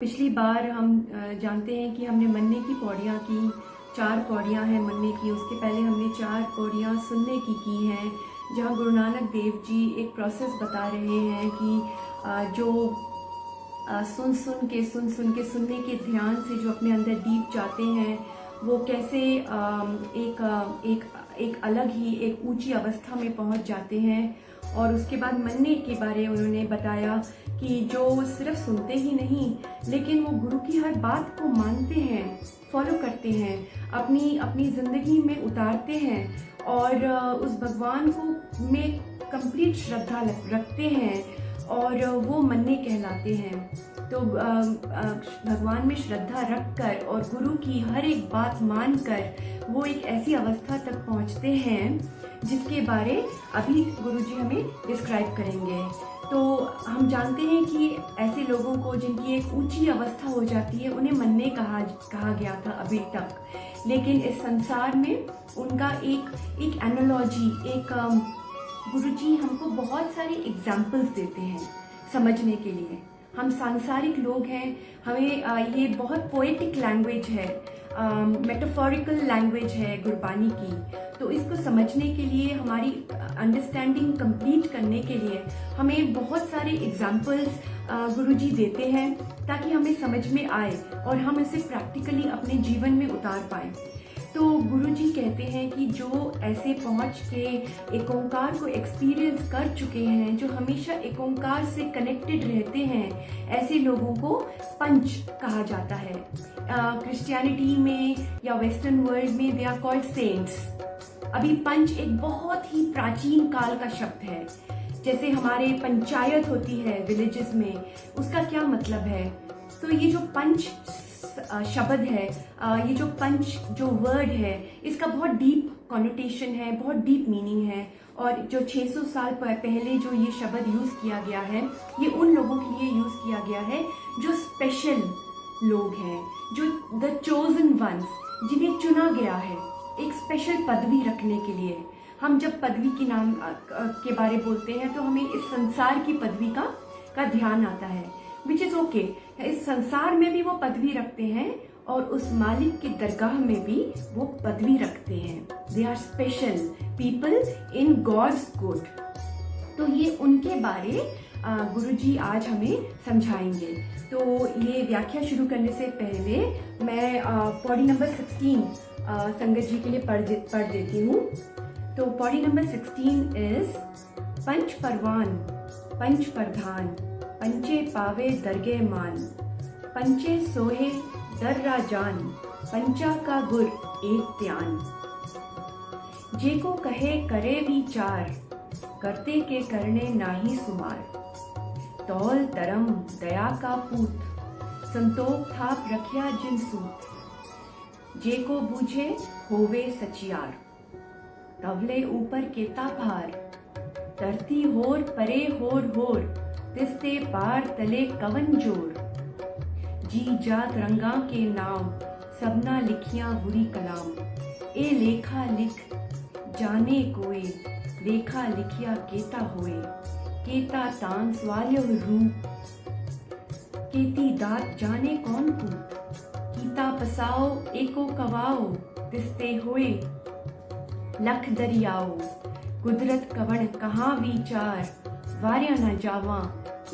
पिछली बार हम जानते हैं कि हमने मन्ने की पौड़ियाँ की, 4 पौड़ियाँ हैं मन्ने की। उसके पहले हमने 4 पौड़ियाँ सुनने की हैं, जहाँ गुरु नानक देव जी एक प्रोसेस बता रहे हैं कि जो सुन सुन के सुनने के ध्यान से जो अपने अंदर डीप जाते हैं, वो कैसे एक अलग ही एक ऊंची अवस्था में पहुंच जाते हैं। और उसके बाद मन्ने के बारे में उन्होंने बताया कि जो सिर्फ सुनते ही नहीं, लेकिन वो गुरु की हर बात को मानते हैं, फॉलो करते हैं, अपनी ज़िंदगी में उतारते हैं और उस भगवान को में कंप्लीट श्रद्धा रखते हैं, और वो मन्ने कहलाते हैं। तो भगवान में श्रद्धा रखकर और गुरु की हर एक बात मानकर वो एक ऐसी अवस्था तक पहुंचते हैं जिसके बारे अभी गुरुजी हमें डिस्क्राइब करेंगे। तो हम जानते हैं कि ऐसे लोगों को जिनकी एक ऊंची अवस्था हो जाती है, उन्हें मन्ने कहा गया था अभी तक। लेकिन इस संसार में उनका एक एनालॉजी, गुरुजी हमको बहुत सारे एग्जाम्पल्स देते हैं समझने के लिए। हम सांसारिक लोग हैं, हमें ये बहुत पोएटिक लैंग्वेज है, मेटाफोरिकल लैंग्वेज है गुरबानी की। तो इसको समझने के लिए, हमारी अंडरस्टैंडिंग कंप्लीट करने के लिए हमें बहुत सारे एग्जाम्पल्स गुरुजी देते हैं, ताकि हमें समझ में आए और हम इसे प्रैक्टिकली अपने जीवन में उतार पाएँ। तो गुरुजी कहते हैं कि जो ऐसे पहुंच के एक ओंकार को एक्सपीरियंस कर चुके हैं, जो हमेशा एक ओंकार से कनेक्टेड रहते हैं, ऐसे लोगों को पंच कहा जाता है। क्रिश्चियनिटी में या वेस्टर्न वर्ल्ड में दे आर कॉल्ड सेंट्स। अभी पंच एक बहुत ही प्राचीन काल का शब्द है। जैसे हमारे पंचायत होती है विलेजेस में, उसका क्या मतलब है? तो ये जो पंच शब्द है, ये जो पंच जो वर्ड है, इसका बहुत डीप कॉनोटेशन है, बहुत डीप मीनिंग है। और जो 600 साल पहले जो ये शब्द यूज़ किया गया है, ये उन लोगों के लिए यूज़ किया गया है जो स्पेशल लोग हैं, जो द चोजन वंस, जिन्हें चुना गया है एक स्पेशल पदवी रखने के लिए। हम जब पदवी के नाम के बारे बोलते हैं तो हमें इस संसार की पदवी का ध्यान आता है, विच इज़ ओके। इस संसार में भी वो पदवी रखते हैं और उस मालिक की दरगाह में भी वो पदवी रखते हैं। They are special people in God's good. तो ये उनके बारे गुरुजी आज हमें समझाएंगे। तो ये व्याख्या शुरू करने से पहले मैं पौड़ी नंबर 16 संगत जी के लिए पढ़ देती हूँ। तो पौड़ी नंबर 16 इज पंच परवान पंच प्रधान, पंचे पावे दरगे मान, पंचे सोहे दर्रा जान, पंचा का गुर एक त्यान। जेको कहे करे विचार, करते के करने नाही सुमार। तौल तरम दया का पूत, संतोख थाप रखिया जिन सूत। जेको बूझे होवे सचियार, तवले ऊपर केता भार। धरती होर परे होर, तिस्ते पार तले कवन जोर। जी जात रंगा के नाम, सबना लिखियां बुरी कलाम। ए लेखा लिख जाने कोई, लेखा लिखिया केता होए। केता तान स्वाल्यो रूप, केती दात जाने कौन कूत। कीता पसाओ एको कवाओ, तिस्ते होए लख दरियाओ। कुदरत कवण कहाँ विचार, वार्या न जावा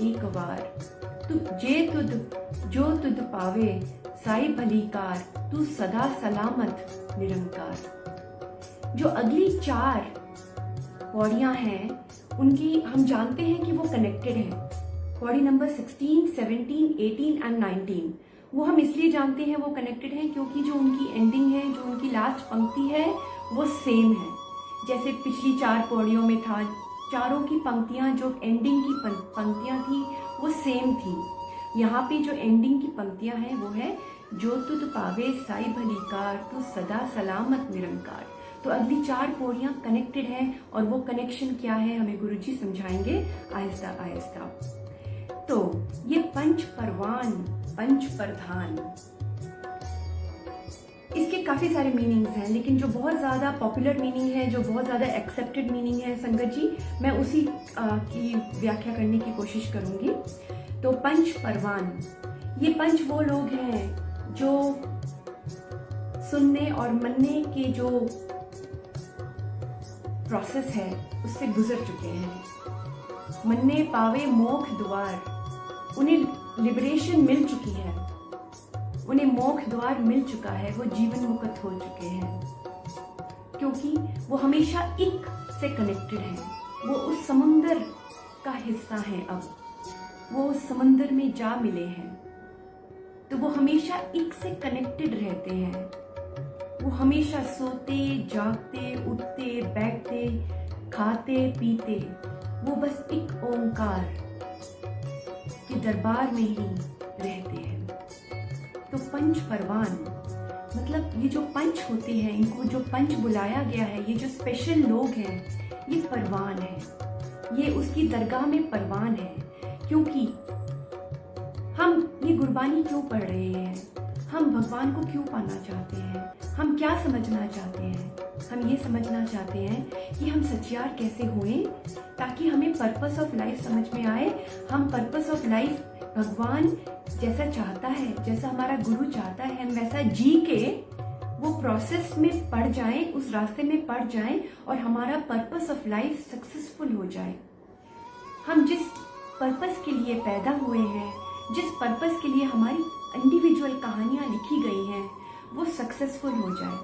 एक बार। तू जो तुद पावे, साई भलीकार। तू सदा सलामत निरंकार। जो अगली 4 पौड़ियां हैं, उनकी हम जानते हैं कि वो कनेक्टेड हैं। पौड़ी नंबर 16, 17, 18 एंड 19 वो हम इसलिए जानते हैं वो कनेक्टेड हैं क्योंकि जो उनकी एंडिंग है, जो उनकी लास्ट पंक्ति है, वो सेम है। जैसे पिछली 4 पौड़ियों में था, चारों की पंक्तियां, जो एंडिंग की पंक्तियां थी वो सेम थी। यहाँ पे जो एंडिंग की पंक्तियां हैं वो है, जो तुद पावे साई भलीकार, तू सदा सलामत निरंकार। तो अगली 4 पौड़ियां कनेक्टेड हैं, और वो कनेक्शन क्या है हमें गुरुजी समझाएंगे आहिस्ता आहिस्ता। तो ये पंच परवान पंच प्रधान, इसके काफ़ी सारे मीनिंग्स हैं, लेकिन जो बहुत ज़्यादा पॉपुलर मीनिंग है, जो बहुत ज़्यादा एक्सेप्टेड मीनिंग है संगत जी, मैं उसी की व्याख्या करने की कोशिश करूँगी। तो पंच परवान, ये पंच वो लोग हैं जो सुनने और मनने के जो प्रोसेस है उससे गुजर चुके हैं। मनने पावे मोक्ष द्वार, उन्हें लिबरेशन मिल चुकी है, उन्हें मोक्ष द्वार मिल चुका है, वो जीवन मुक्त हो चुके हैं, क्योंकि वो हमेशा एक से कनेक्टेड हैं। वो उस समुंदर का हिस्सा हैं, अब वो उस समुंदर में जा मिले हैं, तो वो हमेशा एक से कनेक्टेड रहते हैं। वो हमेशा सोते जागते उठते बैठते खाते पीते वो बस एक ओंकार के दरबार में ही रहते हैं। तो पंच परवान मतलब ये जो पंच होते हैं, इनको जो पंच बुलाया गया है, ये जो स्पेशल लोग हैं, ये परवान है, ये उसकी दरगाह में परवान है। क्योंकि हम ये गुरबानी क्यों पढ़ रहे हैं, हम भगवान को क्यों पाना चाहते हैं, हम क्या समझना चाहते हैं? हम ये समझना चाहते हैं कि हम सच्चार कैसे हुए, ताकि हमें पर्पस ऑफ लाइफ समझ में आए। हम पर्पस ऑफ लाइफ भगवान जैसा चाहता है, जैसा हमारा गुरु चाहता है, हम वैसा जी के वो प्रोसेस में पड़ जाएं, उस रास्ते में पड़ जाएं और हमारा पर्पस ऑफ लाइफ सक्सेसफुल हो जाए। हम जिस पर्पस के लिए पैदा हुए हैं, जिस पर्पस के लिए हमारी इंडिविजुअल कहानियाँ लिखी गई हैं, वो सक्सेसफुल हो जाए।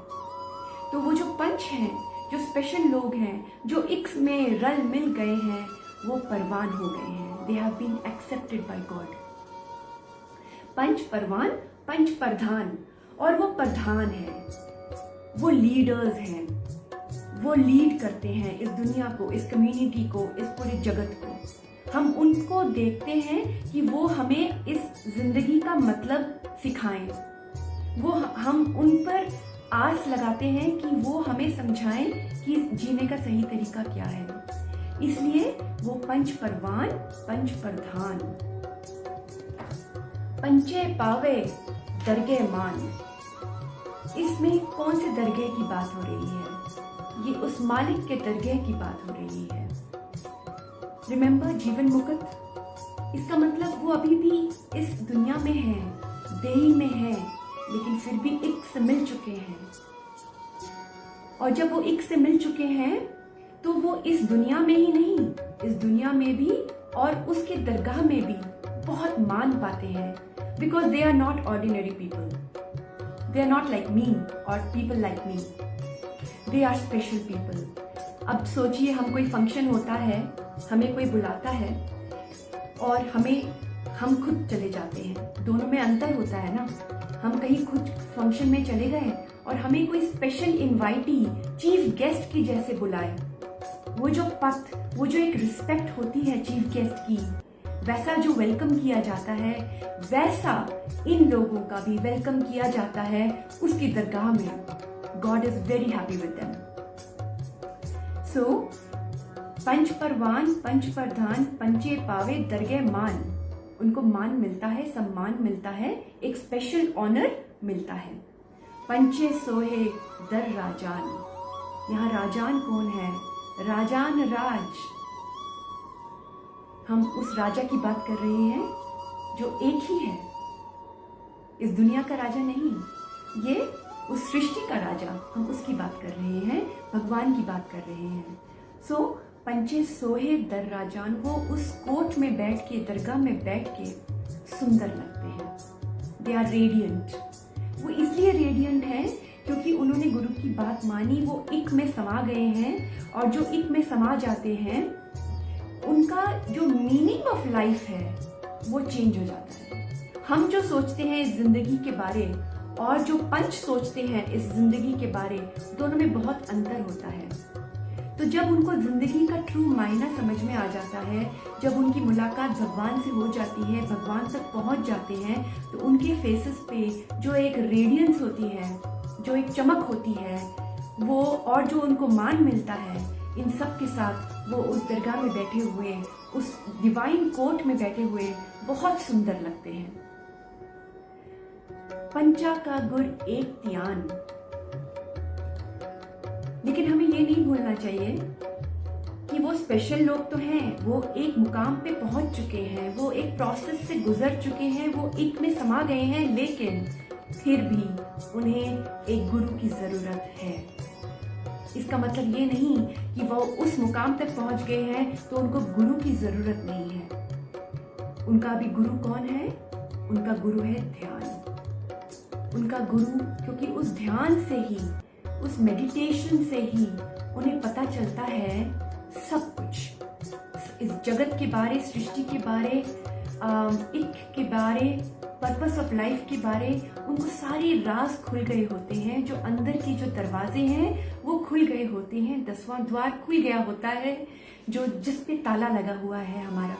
तो वो जो पंच हैं, जो स्पेशल लोग हैं, जो इक्स में रल मिल गए हैं, वो परवान हो गए हैं। They have been accepted by God. पंच परवान, पंच प्रधान, और वो प्रधान है, वो लीडर्स हैं, वो लीड करते हैं इस दुनिया को, इस कम्युनिटी को, इस पूरे जगत को। हम उनको देखते हैं कि वो हमें इस जिंदगी का मतलब सिखाएं। वो हम उन पर आस लगाते हैं कि वो हमें समझाएं कि जीने का सही तरीका क्या है। इसलिए वो पंच परवान, पंच प्रधान। पंचे पावे दरगे मान, इसमें कौन से दरगे की बात हो रही है? ये उस मालिक के दरगे की बात हो रही है। रिमेंबर, जीवन मुक्त, इसका मतलब वो अभी भी इस दुनिया में है, देही में है, लेकिन फिर भी एक से मिल चुके हैं। और जब वो एक से मिल चुके हैं तो वो इस दुनिया में ही नहीं, इस दुनिया में भी और उसके दरगाह में भी बहुत मान पाते हैं। Because they are not ordinary people, they are not like me और people like me, they are special people. अब सोचिए, हम कोई फंक्शन होता है, हमें कोई बुलाता है और हम खुद चले जाते हैं, दोनों में अंतर होता है ना। हम कहीं खुद फंक्शन में चले गए और हमें कोई स्पेशल इनवाइटी चीफ गेस्ट की जैसे बुलाए, वो जो पथ, वो जो एक रिस्पेक्ट होती है चीफ गेस्ट की, वैसा जो वेलकम किया जाता है, वैसा इन लोगों का भी वेलकम किया जाता है उसकी दरगाह में। God is very happy with them. So पंच परवान, पंच प्रधान, पंचे पावे दरगे मान, उनको मान मिलता है, सम्मान मिलता है, एक स्पेशल ऑनर मिलता है। पंचे सोहे दर राजान, यहाँ राजान कौन है? राजान राज, हम उस राजा की बात कर रहे हैं जो एक ही है, इस दुनिया का राजा नहीं, ये उस सृष्टि का राजा, हम उसकी बात कर रहे हैं, भगवान की बात कर रहे हैं। सो पंचे सोहे दर राजान, वो उस कोर्ट में बैठ के, दरगाह में बैठ के सुंदर लगते हैं। They are radiant. वो इसलिए रेडियंट है क्योंकि उन्होंने गुरु की बात मानी, वो एक में समा गए हैं, और जो एक में समा जाते हैं उनका जो मीनिंग ऑफ लाइफ है वो चेंज हो जाता है। हम जो सोचते हैं इस जिंदगी के बारे और जो पंच सोचते हैं इस जिंदगी के बारे, दोनों में बहुत अंतर होता है। तो जब उनको जिंदगी का ट्रू मायना समझ में आ जाता है, जब उनकी मुलाकात भगवान से हो जाती है, भगवान तक पहुंच जाते हैं, तो उनके फेसेस पे जो एक रेडियंस होती है, जो एक चमक होती है, वो और जो उनको मान मिलता है, इन सब के साथ वो उस दरगाह में बैठे हुए, उस डिवाइन कोर्ट में बैठे हुए बहुत सुंदर लगते हैं। पंचा का गुर एक त्यान, लेकिन हमें ये नहीं भूलना चाहिए कि वो स्पेशल लोग तो हैं, वो एक मुकाम पे पहुंच चुके हैं, वो एक प्रोसेस से गुजर चुके हैं, वो एक में समा गए हैं, लेकिन फिर भी उन्हें एक गुरु की ज़रूरत है। इसका मतलब ये नहीं कि वो उस मुकाम तक पहुंच गए हैं तो उनको गुरु की ज़रूरत नहीं है। उनका भी गुरु कौन है? उनका गुरु है ध्यान। उनका गुरु, क्योंकि उस ध्यान से ही, उस मेडिटेशन से ही उन्हें पता चलता है सब कुछ, इस जगत के बारे, सृष्टि के बारे, इक के बारे, पर्पस ऑफ लाइफ के बारे। उनको सारे राज खुल गए होते हैं, जो अंदर के जो दरवाजे हैं वो खुल गए होते हैं, 10वां द्वार खुल गया होता है, जो जिस पे ताला लगा हुआ है हमारा।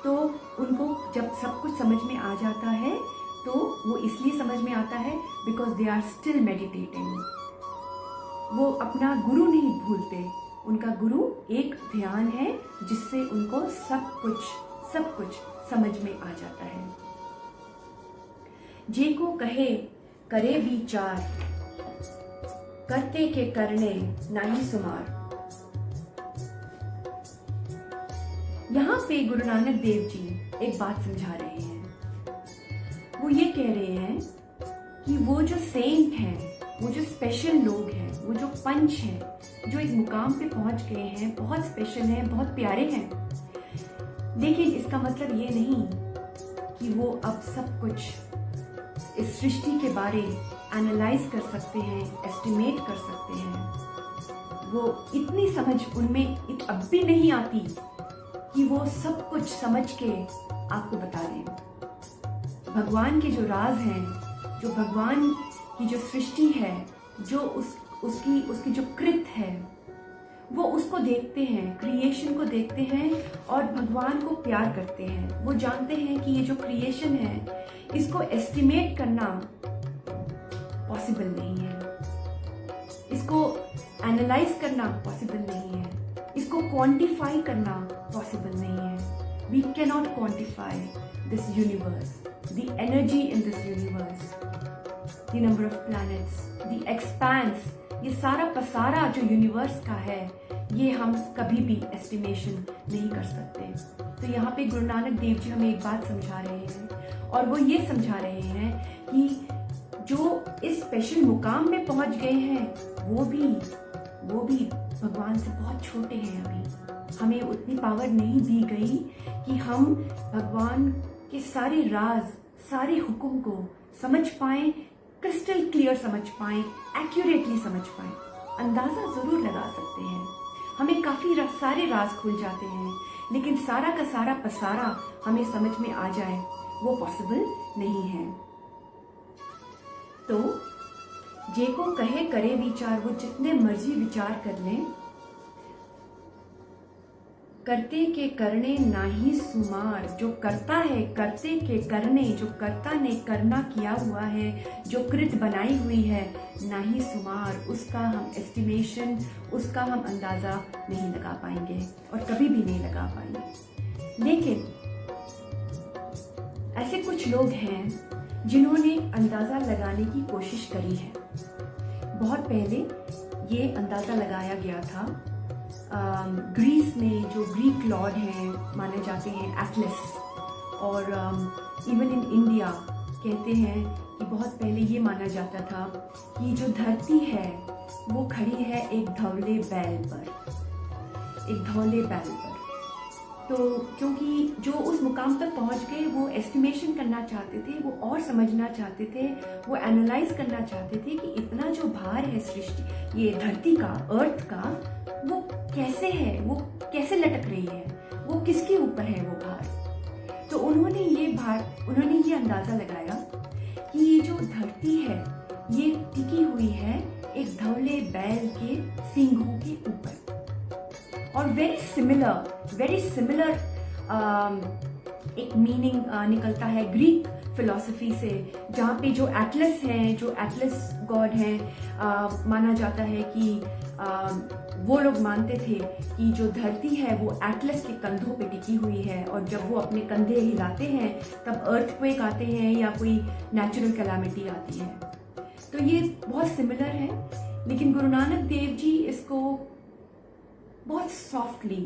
तो उनको जब सब कुछ समझ में आ जाता है तो वो इसलिए समझ में आता है because they are still meditating. वो अपना गुरु नहीं भूलते। उनका गुरु एक ध्यान है जिससे उनको सब कुछ समझ में आ जाता है। जे को कहे करे विचार, करते के करने नाही सुमार। यहाँ पे गुरु नानक देव जी एक बात समझा रहे हैं। वो ये कह रहे हैं कि वो जो सेंट हैं, वो जो स्पेशल लोग हैं, वो जो पंच हैं, जो एक मुकाम पे पहुंच गए हैं, बहुत स्पेशल हैं, बहुत प्यारे हैं, लेकिन इसका मतलब ये नहीं कि वो अब सब कुछ इस सृष्टि के बारे एनालाइज कर सकते हैं, एस्टिमेट कर सकते हैं। वो इतनी समझ उनमें अब भी नहीं आती कि वो सब कुछ समझ के आपको बता दें। भगवान के जो राज हैं, जो भगवान की जो सृष्टि है, जो उसकी जो कृत है, वो उसको देखते हैं, क्रिएशन को देखते हैं और भगवान को प्यार करते हैं। वो जानते हैं कि ये जो क्रिएशन है, इसको एस्टिमेट करना पॉसिबल नहीं है, इसको एनालाइज करना पॉसिबल नहीं है, इसको क्वांटिफाई करना पॉसिबल नहीं है। We cannot quantify this universe, the energy in this universe, the number of planets, the expanse, ये सारा पसारा जो यूनिवर्स का है, ये हम कभी भी एस्टिमेशन नहीं कर सकते। तो यहाँ पे गुरु नानक देव जी हमें एक बात समझा रहे हैं, और वो ये समझा रहे हैं कि जो इस स्पेशल मुकाम में पहुंच गए हैं, वो भी भगवान से बहुत छोटे हैं। अभी हमें उतनी पावर नहीं दी गई कि हम भगवान के सारे राज, सारे हुक्म को समझ पाएं, क्रिस्टल क्लियर समझ पाएं, एक्यूरेटली समझ पाएं। अंदाजा जरूर लगा सकते हैं, हमें काफी सारे राज खुल जाते हैं, लेकिन सारा का सारा पसारा हमें समझ में आ जाए, वो पॉसिबल नहीं है। तो जे को कहे करे विचार, वो जितने मर्जी विचार कर लें, करते के करने नाही सुमार। जो करता है, करते के करने, जो कर्ता ने करना किया हुआ है, जो कृत बनाई हुई है, नाही सुमार, उसका हम एस्टिमेशन, उसका हम अंदाजा नहीं लगा पाएंगे और कभी भी नहीं लगा पाएंगे। लेकिन ऐसे कुछ लोग हैं जिन्होंने अंदाजा लगाने की कोशिश करी है। बहुत पहले ये अंदाजा लगाया गया था। ग्रीस में जो ग्रीक लॉर्ड हैं माने जाते हैं एटलस, और इवन इन इंडिया कहते हैं कि बहुत पहले ये माना जाता था कि जो धरती है वो खड़ी है एक धौले बैल पर। तो क्योंकि जो उस मुकाम तक पहुंच गए, वो एस्टिमेशन करना चाहते थे, वो और समझना चाहते थे, वो एनालाइज करना चाहते थे कि इतना जो भार है सृष्टि, ये धरती का, अर्थ का, वो कैसे है, वो कैसे लटक रही है, वो किसके ऊपर है वो भार। तो उन्होंने ये अंदाजा लगाया कि ये जो धरती है, ये टिकी हुई है एक धौले बैल के सींगों के ऊपर। और वेरी सिमिलर एक मीनिंग निकलता है ग्रीक फिलॉसफी से, जहाँ पे जो एटलस गॉड हैं, माना जाता है कि वो लोग मानते थे कि जो धरती है वो एटलस के कंधों पे टिकी हुई है, और जब वो अपने कंधे हिलाते हैं तब अर्थक्वेक आते हैं या कोई नेचुरल कैलामिटी आती है। तो ये बहुत सिमिलर है, लेकिन गुरु नानक देव जी इसको बहुत सॉफ्टली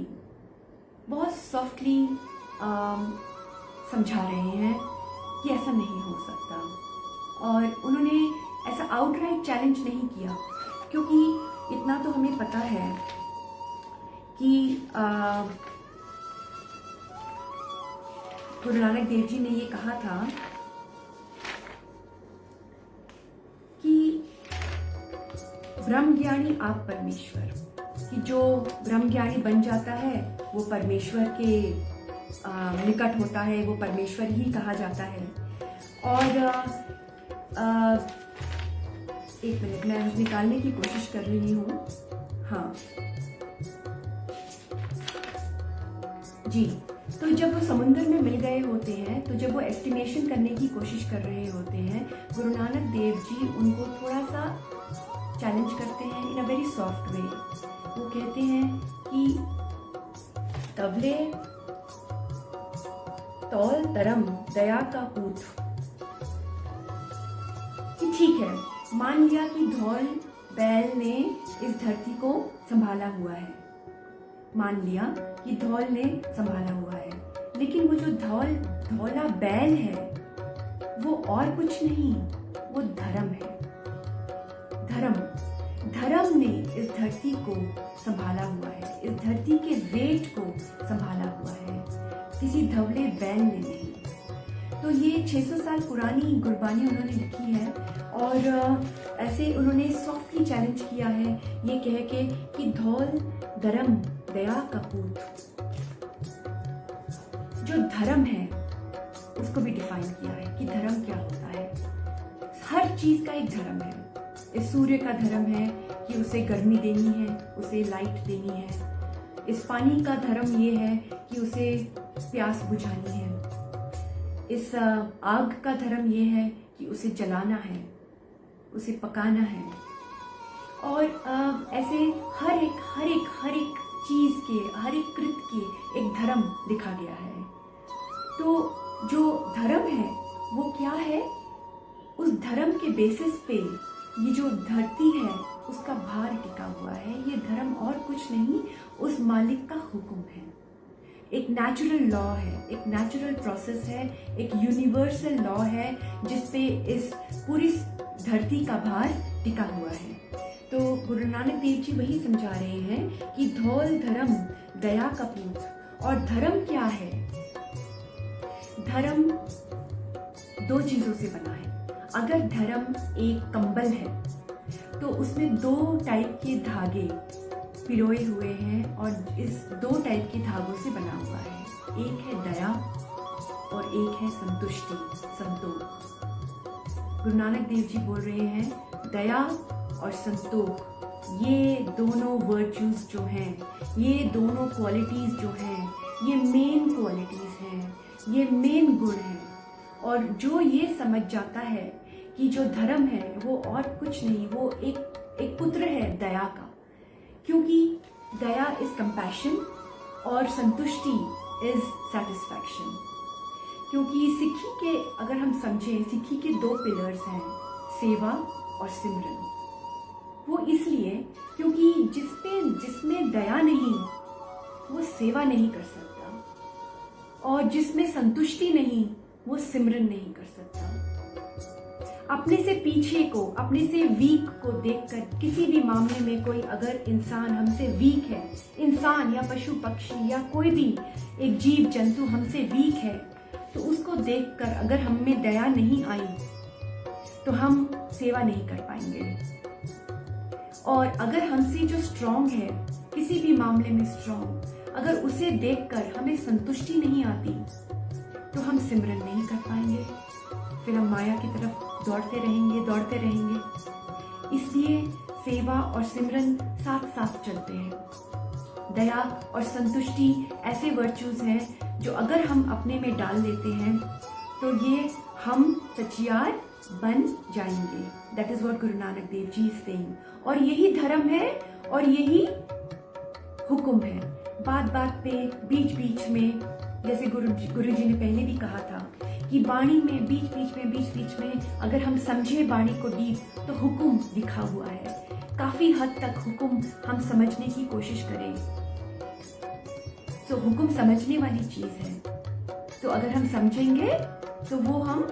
समझा रहे हैं कि ऐसा नहीं हो सकता। और उन्होंने ऐसा आउटराइट चैलेंज नहीं किया, क्योंकि इतना तो हमें पता है कि गुरु नानक देव जी ने ये कहा था कि ब्रह्मज्ञानी आप परमेश्वर, कि जो ब्रह्मज्ञानी बन जाता है वो परमेश्वर के निकट होता है, वो परमेश्वर ही कहा जाता है। और एक मिनट, मैं निकालने की कोशिश कर रही हूँ। हाँ जी, तो जब वो समुद्र में मिल गए होते हैं, तो जब वो एस्टिमेशन करने की कोशिश कर रहे होते हैं, गुरु नानक देव जी उनको थोड़ा सा चैलेंज करते हैं इन अ वेरी सॉफ्ट वे। वो कहते हैं कि तवले तौल तरम दया का पूत, कि ठीक है, मान लिया कि धौल बैल ने इस धरती को संभाला हुआ है, मान लिया कि धौल ने संभाला हुआ है, लेकिन वो जो धौला बैल है वो और कुछ नहीं, वो धर्म है। धर्म ने इस धरती को संभाला हुआ है, इस धरती के वेट को संभाला हुआ है, किसी धवले बैल ने नहीं। तो ये 600 साल पुरानी गुरबानी उन्होंने लिखी है, और ऐसे उन्होंने सॉफ्टली चैलेंज किया है ये कह के कि धौल धर्म दया का पूत। जो धर्म है उसको भी डिफाइन किया है कि धर्म क्या होता है। हर चीज का एक धर्म है। इस सूर्य का धर्म है कि उसे गर्मी देनी है, उसे लाइट देनी है। इस पानी का धर्म ये है कि उसे प्यास बुझानी है। इस आग का धर्म ये है कि उसे जलाना है, उसे पकाना है। और ऐसे हर एक चीज के, हर एक कृत के एक धर्म लिखा गया है। तो जो धर्म है वो क्या है, उस धर्म के बेसिस पे ये जो धरती है उसका भार टिका हुआ है। ये धर्म और कुछ नहीं, उस मालिक का हुक्म है। एक नेचुरल लॉ है, एक नेचुरल प्रोसेस है, एक यूनिवर्सल लॉ है जिसपे इस पूरी धरती का भार टिका हुआ है। तो गुरु नानक देव जी वही समझा रहे हैं कि धौल धर्म दया का पूत। और धर्म क्या है? धर्म दो चीजों से बना है। अगर धर्म एक कंबल है तो उसमें 2 टाइप के धागे पिरोए हुए हैं, और इस 2 टाइप के धागों से बना हुआ है। एक है दया और एक है संतुष्टि, संतोष। गुरु नानक देव जी बोल रहे हैं दया और संतोष, ये दोनों वर्च्यूज जो हैं, ये दोनों क्वालिटीज जो हैं, ये मेन क्वालिटीज हैं, ये मेन गुण हैं। और जो ये समझ जाता है कि जो धर्म है वो और कुछ नहीं, वो एक पुत्र है दया का, क्योंकि दया इज कंपैशन और संतुष्टि इज सेटिस्फैक्शन। क्योंकि सिक्खी के, अगर हम समझें, सिक्खी के 2 पिलर्स हैं, सेवा और सिमरन। वो इसलिए क्योंकि जिसमें दया नहीं वो सेवा नहीं कर सकता, और जिसमें संतुष्टि नहीं वो सिमरन नहीं कर सकता। अपने से पीछे को, अपने से वीक को देखकर, किसी भी मामले में कोई अगर इंसान हमसे वीक है, इंसान या पशु पक्षी या कोई भी एक जीव जंतु हमसे वीक है, तो उसको देखकर अगर हम में दया नहीं आई तो हम सेवा नहीं कर पाएंगे। और अगर हमसे जो स्ट्रांग है, किसी भी मामले में स्ट्रांग, अगर उसे देखकर हमें संतुष्टि नहीं आती तो हम सिमरन नहीं कर पाएंगे। फिर हम माया की तरफ दौड़ते रहेंगे। इसलिए सेवा और सिमरन साथ साथ चलते हैं। दया और संतुष्टि ऐसे वर्च्यूज हैं जो अगर हम अपने में डाल लेते हैं तो ये हम सचियार बन जाएंगे। That is what Guru Nanak Dev ji is saying. और यही धर्म है और यही हुक्म है। बात बात पे, बीच बीच में, जैसे गुरु जी ने पहले भी कहा था कि वाणी में बीच में अगर हम समझे वाणी को डीप तो हुक्म लिखा हुआ है। काफी हद तक हुक्म हम समझने की कोशिश करें तो हुक्म समझने वाली चीज है, तो अगर हम समझेंगे तो वो हम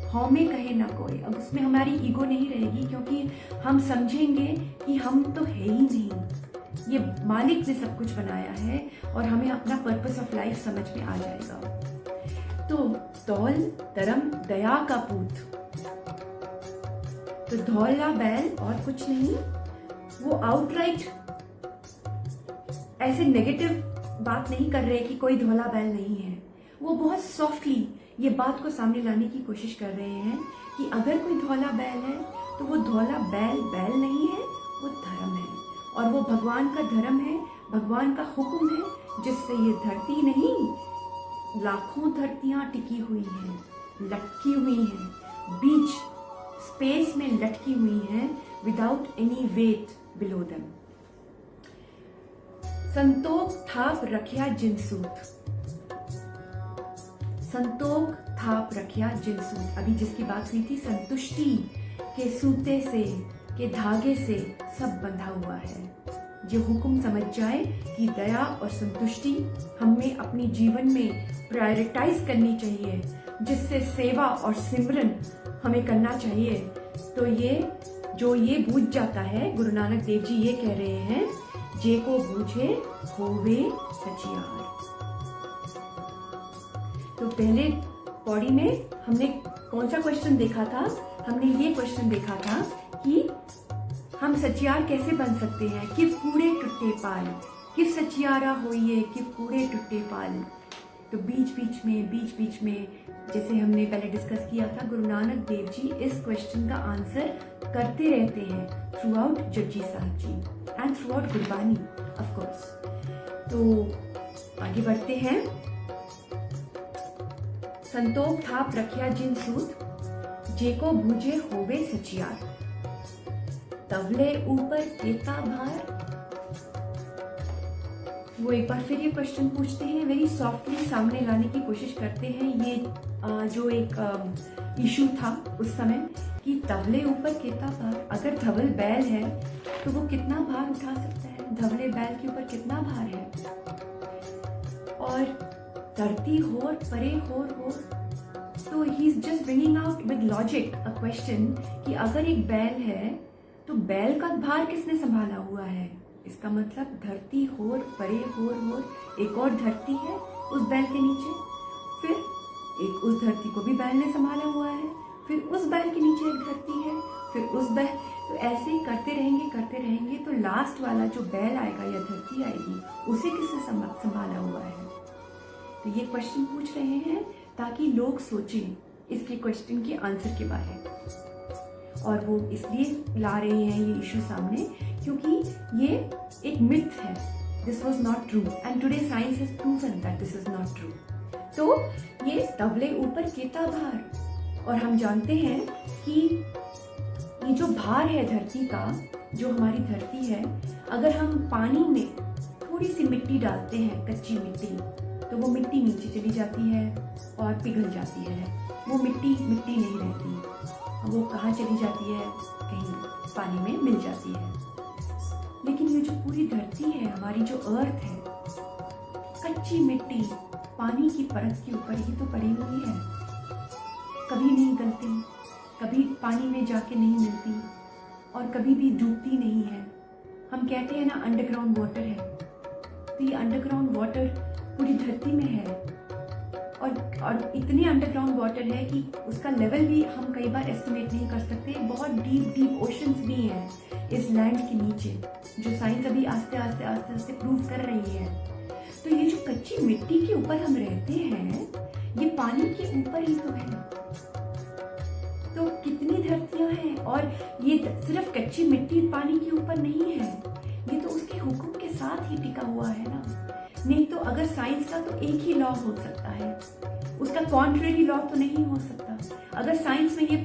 हाँ में कहे ना कोई, अब उसमें हमारी ईगो नहीं रहेगी, क्योंकि हम समझेंगे कि हम तो है ही नहीं, ये मालिक ने सब कुछ बनाया है, और हमें अपना पर्पस ऑफ लाइफ समझ में आ जाएगा। तो धौल धर्म दया का पूत, तो धौला बैल और कुछ नहीं, वो आउटराइट ऐसे नेगेटिव बात नहीं कर रहे कि कोई धौला बैल नहीं है, वो बहुत सॉफ्टली ये बात को सामने लाने की कोशिश कर रहे हैं कि अगर कोई धौला बैल है तो वो धौला बैल बैल नहीं है, वो धर्म है, और वो भगवान का धर्म है, भगवान का हुक्म है, जिससे ये धरती नहीं लाखों धरतियां टिकी हुई हैं, लटकी हुई हैं, बीच स्पेस में लटकी हुई हैं, without any weight below them. संतोख थाप रखिया जिनसूत, संतोख थाप रखिया जिनसूत, अभी जिसकी बात हुई थी, संतुष्टि के सूते से, के धागे से सब बंधा हुआ है। जो हुक्म समझ जाए कि दया और संतुष्टि हमें अपने जीवन में प्रायोरिटाइज करनी चाहिए, जिससे सेवा और सिमरन हमें करना चाहिए, तो ये बूझ जाता है। गुरु नानक देव जी ये कह रहे हैं, जे को बूझे होवे सचियार। तो पहले पौड़ी में हमने कौन सा क्वेश्चन देखा था? हमने ये क्वेश्चन देखा था कि हम सचियार कैसे बन सकते हैं। किफ कूड़े टुट्टे पाल, किफ सचियारा होइए, किफ कूड़े टुट्टे पाल। तो बीच बीच में जैसे हमने पहले डिस्कस किया था, गुरु नानक देव जी इस क्वेश्चन का आंसर करते रहते हैं through out Japji Sahib ji and throughout Gurbani of course. तो आगे बढ़ते हैं। संतोख थाप रखिया जिन सूत, जेको बूझे होवे सचियार, तवले ऊपर केता भार। वो एक बार फिर ये क्वेश्चन पूछते हैं, वेरी सॉफ्टली सामने लाने की कोशिश करते हैं। ये जो एक इशू था उस समय कि तवले ऊपर केता भार, अगर धवल बैल है तो वो कितना भार उठा सकता है, धवले बैल के ऊपर कितना भार है। और धरती होर परे होर, तो ही is just bringing out with logic a question कि अगर एक बैल है तो बैल का भार किसने संभाला हुआ है। इसका मतलब धरती होर परे होर, एक और धरती है उस बैल के नीचे, फिर एक उस धरती को भी बैल ने संभाला हुआ है, फिर उस बैल के नीचे एक धरती है, फिर उस बैल, तो ऐसे ही करते रहेंगे तो लास्ट वाला जो बैल आएगा या धरती आएगी, उसे किसने संभाला हुआ है। तो ये क्वेश्चन पूछ रहे हैं ताकि लोग सोचें इसके क्वेश्चन के आंसर के बारे में, और वो इसलिए ला रहे हैं ये इशू सामने क्योंकि ये एक मिथ है। This was not true and today science has proven that this is not true. तो ये तवले ऊपर केता भार, और हम जानते हैं कि ये जो भार है धरती का, जो हमारी धरती है, अगर हम पानी में थोड़ी सी मिट्टी डालते हैं, कच्ची मिट्टी, तो वो मिट्टी नीचे चली जाती है और पिघल जाती है, वो मिट्टी नहीं रहती, वो कहाँ चली जाती है, कहीं पानी में मिल जाती है। लेकिन ये जो पूरी धरती है, हमारी जो अर्थ है, कच्ची मिट्टी पानी की परत के ऊपर ही तो पड़ी हुई है, कभी नहीं गलती, कभी पानी में जाके नहीं मिलती, और कभी भी डूबती नहीं है। हम कहते हैं ना अंडरग्राउंड वाटर है, तो ये अंडरग्राउंड वाटर पूरी धरती में है, और इतने अंडरग्राउंड वाटर है कि उसका लेवल भी हम कई बार एस्टिमेट नहीं कर सकते। बहुत डीप ओशंस भी हैं इस लैंड के नीचे, जो साइंस अभी आस्ते आस्ते प्रूव कर रही है। तो ये जो कच्ची मिट्टी के ऊपर हम रहते हैं, ये पानी के ऊपर ही तो है। तो कितनी धरतियां हैं, और ये सिर्फ कच्ची मिट्टी पानी के ऊपर नहीं है, ये तो उसके हुक्म के साथ ही टिका हुआ है ना। नहीं तो अगर साइंस का तो एक ही लॉ हो सकता है, उसका कॉन्ट्रेरी लॉ तो नहीं हो सकता। अगर साइंस में ये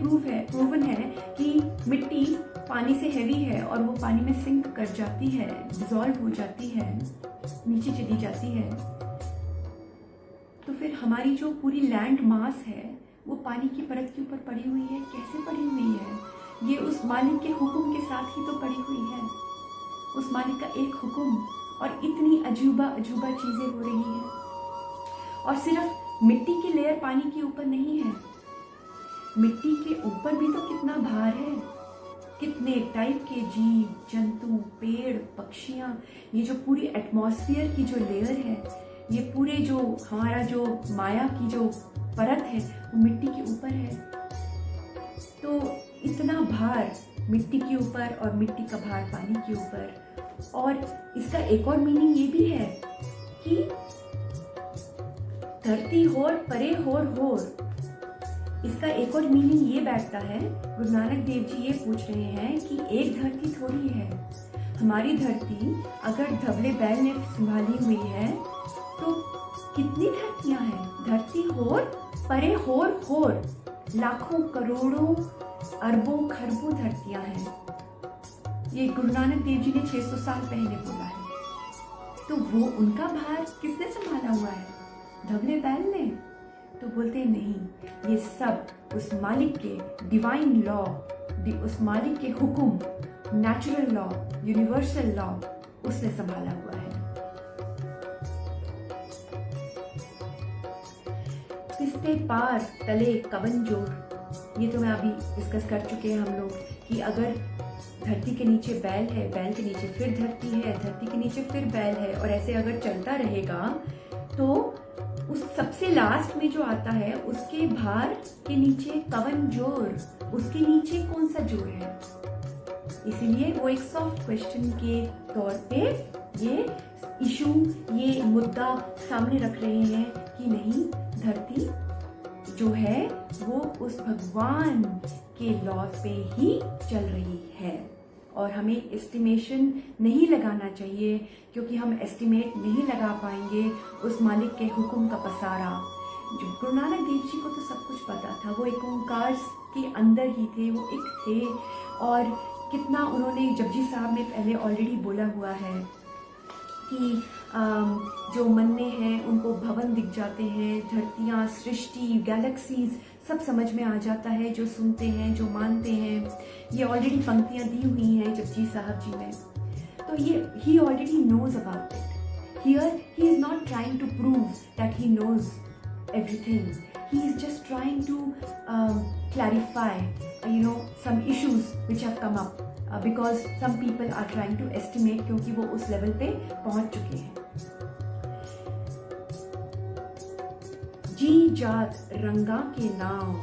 प्रूवन है कि मिट्टी पानी से हैवी है और वो पानी में सिंक कर जाती है, डिसॉल्व हो जाती है, नीचे चली जाती है, तो फिर हमारी जो पूरी लैंड मास है वो पानी की परत के ऊपर पड़ी हुई है। कैसे पड़ी हुई है? ये उस मालिक के हुक्म के साथ ही तो पड़ी हुई है। उस मालिक का एक हुक्म और इतनी अजूबा अजूबा चीज़ें हो रही हैं। और सिर्फ मिट्टी की लेयर पानी के ऊपर नहीं है, मिट्टी के ऊपर भी तो कितना भार है, कितने टाइप के जीव जंतु, पेड़, पक्षियाँ, ये जो पूरी एटमॉस्फेयर की जो लेयर है, ये पूरे जो हमारा जो माया की जो परत है वो मिट्टी के ऊपर है। तो इतना भार मिट्टी के ऊपर और मिट्टी का भार पानी के ऊपर। और इसका एक और मीनिंग ये भी है कि धरती होर परे होर। इसका एक और मीनिंग ये बैठता है, गुरु नानक देव जी ये पूछ रहे हैं कि एक धरती थोड़ी है, हमारी धरती अगर धवले बैल ने संभाली हुई है तो कितनी धरतियां हैं? धरती होर परे होर, लाखों करोड़ों अरबों खरबों धरतियां हैं। ये गुरु नानक देव जी ने 600 साल पहले बोला है। तो वो उनका भार किसने संभाला हुआ है? धवले बैल ने? तो बोलते नहीं, ये सब उस मालिक के डिवाइन लॉ, उस मालिक के हुक्म, नेचुरल लॉ, यूनिवर्सल लॉ, उसने संभाला हुआ है। किसते पार तले कवन जोर, ये तो मैं अभी डिस्कस कर चुके हैं हम लोग कि अगर धरती के नीचे बैल है, बैल के नीचे फिर धरती है, धरती के नीचे फिर बैल है, और ऐसे अगर चलता रहेगा तो उस सबसे लास्ट में जो आता है उसके भार के नीचे कवन जोर, उसके नीचे कौन सा जोर है? इसीलिए वो एक सॉफ्ट क्वेश्चन के तौर पे ये इशू, ये मुद्दा सामने रख रहे हैं कि नहीं, धरती जो है वो उस भगवान के लॉ पे ही चल रही है। और हमें एस्टिमेशन नहीं लगाना चाहिए, क्योंकि हम एस्टिमेट नहीं लगा पाएंगे उस मालिक के हुक्म का पसारा। जो गुरु नानक देव जी को तो सब कुछ पता था, वो एक ओंकार के अंदर ही थे, वो एक थे। और कितना उन्होंने, जपजी साहब ने पहले ऑलरेडी बोला हुआ है कि जो मन में हैं उनको भवन दिख जाते हैं, धरतियाँ, सृष्टि, गैलेक्सीज सब समझ में आ जाता है, जो सुनते हैं, जो मानते हैं। ये ऑलरेडी पंक्तियाँ दी हुई हैं जपजी साहब जी में। तो ये he already knows about it. Here he is not trying to prove that he knows everything, he is just trying to clarify some issues which have come up because some people are trying to estimate, क्योंकि वो उस level पे पहुंच चुके हैं। जी जात रंगा के नाम,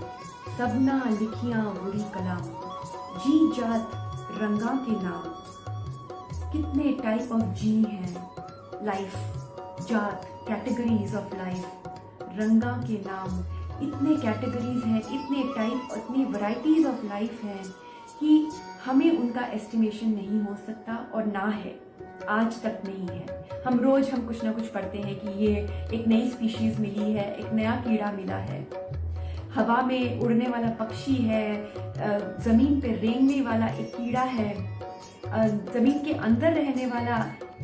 सबना लिखियां बुरी कलाम। जी जात रंगा के नाम, कितने टाइप ऑफ जी हैं, लाइफ, जात, कैटेगरीज ऑफ लाइफ। रंगा के नाम, इतने कैटेगरीज हैं, इतने टाइप, इतनी वैरायटीज ऑफ लाइफ हैं कि हमें उनका एस्टिमेशन नहीं हो सकता, और ना है, आज तक नहीं है। हम रोज कुछ ना कुछ पढ़ते हैं कि ये एक नई स्पीशीज मिली है, एक नया कीड़ा मिला है, हवा में उड़ने वाला पक्षी है, जमीन पे रेंगने वाला एक कीड़ा है, जमीन के अंदर रहने वाला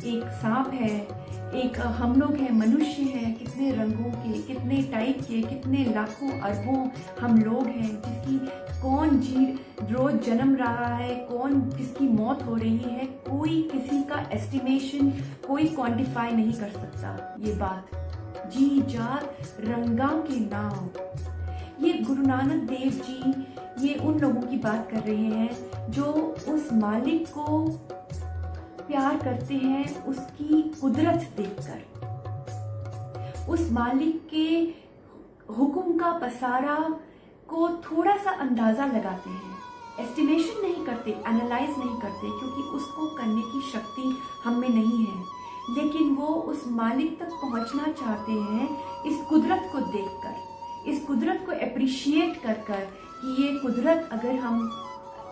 एक सांप है, एक हम लोग हैं, मनुष्य हैं, कितने रंगों के, कितने टाइप के, कितने लाखों अरबों हम लोग हैं, जिसकी कौन जीव रोज जन्म रहा है, कौन किसकी मौत हो रही है, कोई किसी का एस्टिमेशन, कोई क्वांटिफाई नहीं कर सकता ये बात। जी जात रंगा के नाम, ये गुरु नानक देव जी ये उन लोगों की बात कर रहे हैं जो उस मालिक को प्यार करते हैं, उसकी कुदरत देखकर, उस मालिक के हुक्म का पसारा को थोड़ा सा अंदाजा लगाते हैं, एस्टिमेशन नहीं करते, एनालाइज नहीं करते, क्योंकि उसको करने की शक्ति हम में नहीं है। लेकिन वो उस मालिक तक पहुंचना चाहते हैं इस कुदरत को देखकर, इस कुदरत को एप्रिशिएट कर कर कि ये कुदरत, अगर हम,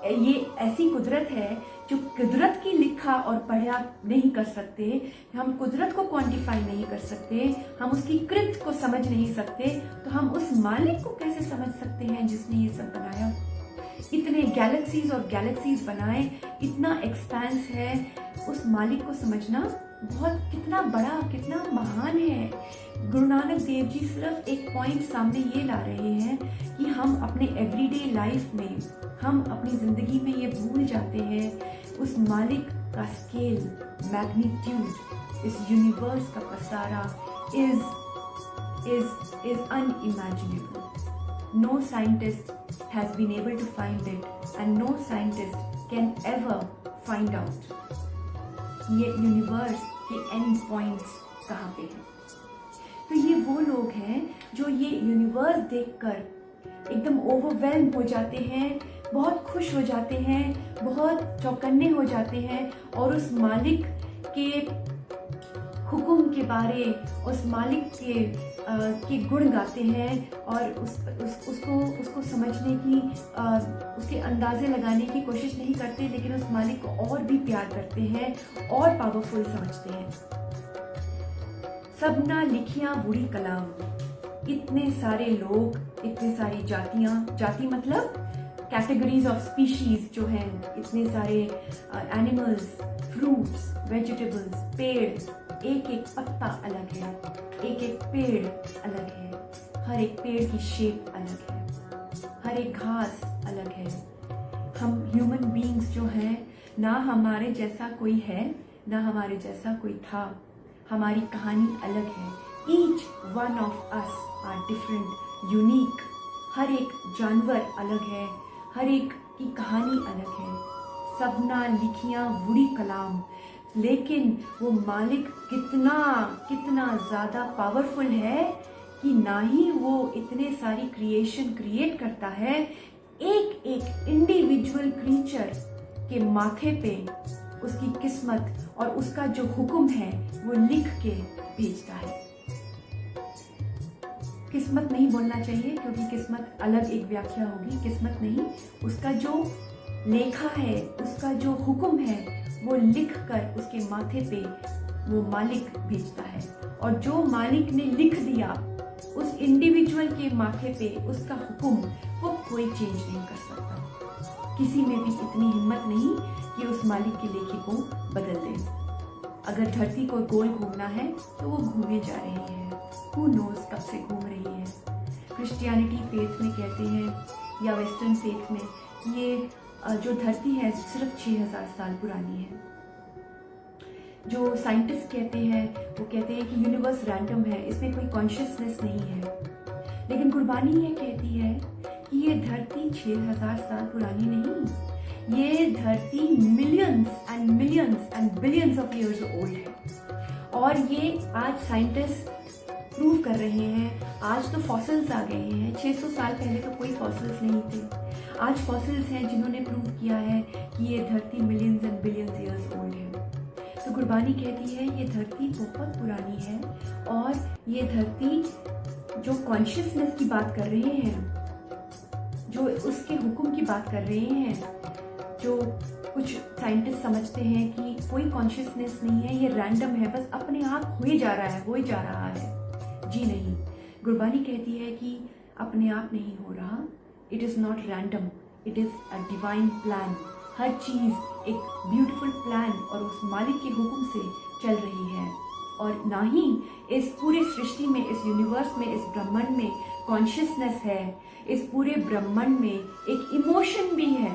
ये ऐसी कुदरत है जो कुदरत की लिखा और पढ़ा नहीं कर सकते, हम कुदरत को क्वांटिफाई नहीं कर सकते, हम उसकी कृत को समझ नहीं सकते, तो हम उस मालिक को कैसे समझ सकते हैं जिसने ये सब बनाया। इतने गैलेक्सीज और गैलेक्सीज बनाए, इतना एक्सपेंस है, उस मालिक को समझना बहुत, कितना बड़ा, कितना महान है। गुरु नानक देव जी सिर्फ एक पॉइंट सामने ये ला रहे हैं कि हम अपने एवरीडे लाइफ में, हम अपनी जिंदगी में ये भूल जाते हैं उस मालिक का स्केल, मैग्नीट्यूड, इस यूनिवर्स का पसारा is unimaginable. No scientist has been able to find it, and no scientist can ever find out ये यूनिवर्स के एंड पॉइंट्स कहाँ पे हैं। तो ये वो लोग हैं जो ये यूनिवर्स देखकर एकदम ओवरवेल्म हो जाते हैं, बहुत खुश हो जाते हैं, बहुत चौकन्ने हो जाते हैं और उस मालिक के हुक्म के बारे, उस मालिक के गुण गाते हैं और उसको समझने की, उसके अंदाजे लगाने की कोशिश नहीं करते, लेकिन उस मालिक को और भी प्यार करते हैं और पावरफुल समझते हैं। सब ना लिखियां बुरी कलाम, इतने सारे लोग, इतनी सारी जातियां, जाति मतलब कैटेगरीज ऑफ स्पीशीज जो हैं, इतने सारे एनिमल्स, फ्रूट्स, वेजिटेबल्स, पेड़, एक एक पत्ता अलग है, एक एक पेड़ अलग है, हर एक पेड़ की शेप अलग है, हर एक घास अलग है। हम ह्यूमन बीइंग्स जो हैं, ना हमारे जैसा कोई है, ना हमारे जैसा कोई था, हमारी कहानी अलग है। Each one of us are different, unique. हर एक जानवर अलग है, हर एक की कहानी अलग है। सब ना लिखियां बुरी कलाम, लेकिन वो मालिक कितना कितना ज़्यादा पावरफुल है कि ना ही वो इतने सारी क्रिएशन क्रिएट करता है, एक एक इंडिविजुअल क्रीचर के माथे पे उसकी किस्मत और उसका जो हुक्म है वो लिख के भेजता है। किस्मत नहीं बोलना चाहिए, क्योंकि किस्मत अलग एक व्याख्या होगी। किस्मत नहीं, उसका जो लेखा है, उसका जो हुक्म है वो लिख कर उसके माथे पे वो मालिक भेजता है। और जो मालिक ने लिख दिया उस इंडिविजुअल के माथे पे उसका हुक्म, वो कोई चेंज नहीं कर सकता। किसी में भी इतनी हिम्मत नहीं कि उस मालिक के लेखे को बदल दे। अगर धरती को गोल घूमना है तो वो घूमे जा रही है, हु नोज कब से घूम रही है। क्रिश्चियनिटी फेथ में कहते हैं या वेस्टर्न फेथ में, ये जो धरती है सिर्फ 6000 साल पुरानी है। जो साइंटिस्ट कहते हैं वो कहते हैं कि यूनिवर्स रैंडम है, इसमें कोई कॉन्शियसनेस नहीं है। लेकिन कुर्बानी ये कहती है कि ये धरती 6000 साल पुरानी नहीं, ये धरती millions and millions and billions of years old है। और ये आज साइंटिस्ट प्रूव कर रहे हैं। आज तो फॉसिल्स आ गए हैं, 600 साल पहले तो कोई फॉसिल्स नहीं थे। आज फॉसिल्स हैं जिन्होंने प्रूव किया है कि ये धरती millions and billions years old है। तो कुर्बानी कहती है ये धरती बहुत पुरानी है, और ये धरती जो कॉन्शियसनेस की बात कर रहे हैं, जो उसके हुक्म की बात कर रहे हैं, जो कुछ साइंटिस्ट समझते हैं कि कोई कॉन्शियसनेस नहीं है, ये रैंडम है, बस अपने आप हो ही जा रहा है। जी नहीं, गुरबानी कहती है कि अपने आप नहीं हो रहा, it is not random, it is a divine plan. हर चीज़ एक ब्यूटीफुल प्लान और उस मालिक के हुक्म से चल रही है। और ना ही इस पूरे सृष्टि में, इस यूनिवर्स में, इस ब्रह्मांड में कॉन्शियसनेस है, इस पूरे ब्रह्मांड में एक इमोशन भी है।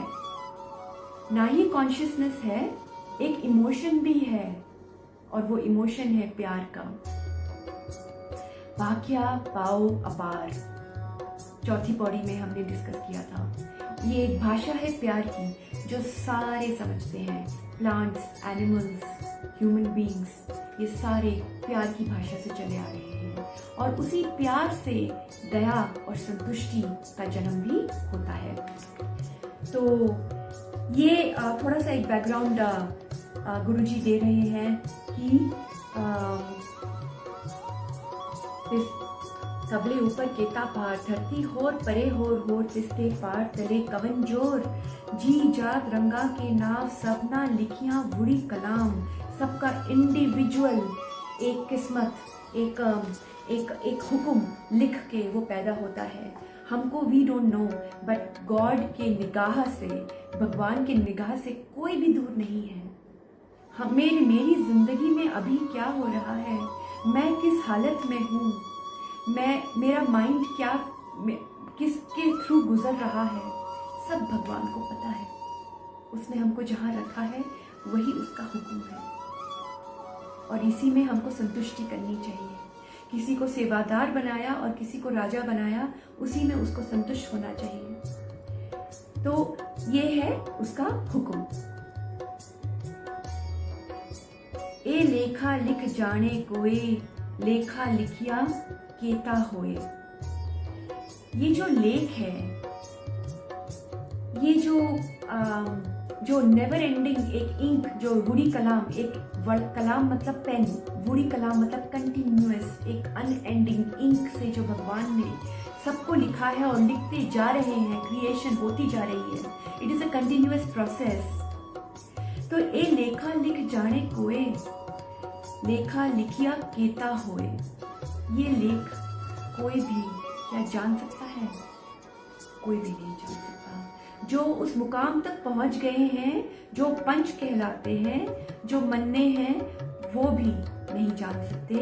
ना ही कॉन्शियसनेस है, एक इमोशन भी है, और वो इमोशन है प्यार का। वाक्या पाओ अपार, चौथी पौड़ी में हमने डिस्कस किया था। ये एक भाषा है प्यार की जो सारे समझते हैं, प्लांट्स, एनिमल्स, ह्यूमन बीइंग्स, ये सारे प्यार की भाषा से चले आ रहे हैं। और उसी प्यार से दया और संतुष्टि का जन्म भी होता है। तो ये थोड़ा सा एक बैकग्राउंड गुरुजी दे रहे हैं कि सबले ऊपर केता पार, धरती होर परे होर तिस्ते पार तरे कवन जोर, जी जात रंगा के नाव सबना लिखियां बुरी कलाम। सबका इंडिविजुअल एक किस्मत, एक हुक्म लिख के वो पैदा होता है। हमको we don't know, but God के निगाह से, भगवान के निगाह से कोई भी दूर नहीं है। मेरी जिंदगी में अभी क्या हो रहा है, मैं किस हालत में हूँ, मेरा माइंड क्या किसके थ्रू गुजर रहा है, सब भगवान को पता है। उसने हमको जहाँ रखा है वही उसका हुक्म है। और इसी में हमको संतुष्टि करनी चाहिए। किसी को सेवादार बनाया और किसी को राजा बनाया, उसी में उसको संतुष्ट होना चाहिए। तो ये है उसका हुक्म। ए लेखा लिख जाने कोए, लेखा लिखिया केता होए। ये जो लेख है, ये जो नेवर एंडिंग एक इंक, जो वुडी कलाम, एक कलाम मतलब पेन, वुडी कलाम मतलब कंटिन्यूअस, एक अनएंडिंग इंक से जो भगवान ने सबको लिखा है और लिखते जा रहे हैं, क्रिएशन होती जा रही है। It is a continuous process. तो ए लेखा लिख जाने कोए, लेखा लिखिया केता होए। ये लेख कोई भी क्या जान सकता है? कोई भी नहीं जान सकता। जो उस मुकाम तक पहुंच गए हैं, जो पंच कहलाते हैं, जो मन्ने हैं, वो भी नहीं जान सकते।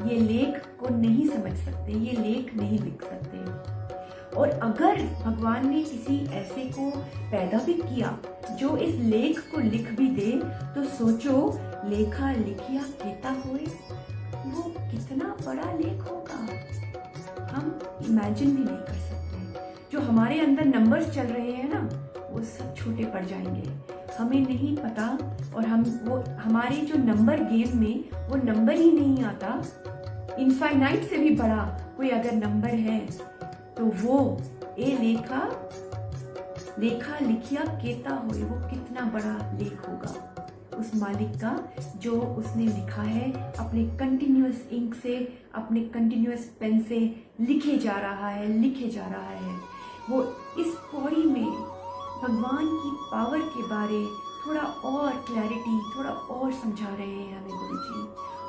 ये लेख को नहीं समझ सकते, ये लेख नहीं लिख सकते। और अगर भगवान ने किसी ऐसे को पैदा भी किया जो इस लेख को लिख भी दे, तो सोचो लेखा लिखिया केता होए, वो कितना बड़ा लेख होगा, हम इमेजिन भी नहीं कर सकते। जो हमारे अंदर नंबर्स चल रहे हैं ना, वो सब छोटे पड़ जाएंगे, हमें नहीं पता। और हमारे जो नंबर गेम में वो नंबर ही नहीं आता। इनफाइनाइट से भी बड़ा कोई अगर नंबर है तो वो ए लेखा लिखिया केता होए, वो कितना बड़ा लेख होगा उस मालिक का, जो उसने लिखा है अपने कंटिन्यूअस इंक से, अपने कंटिन्यूअस पेन से लिखे जा रहा है। वो इस पौड़ी में भगवान की पावर के बारे थोड़ा और क्लैरिटी, थोड़ा और समझा रहे हैं हमें गुरु जी,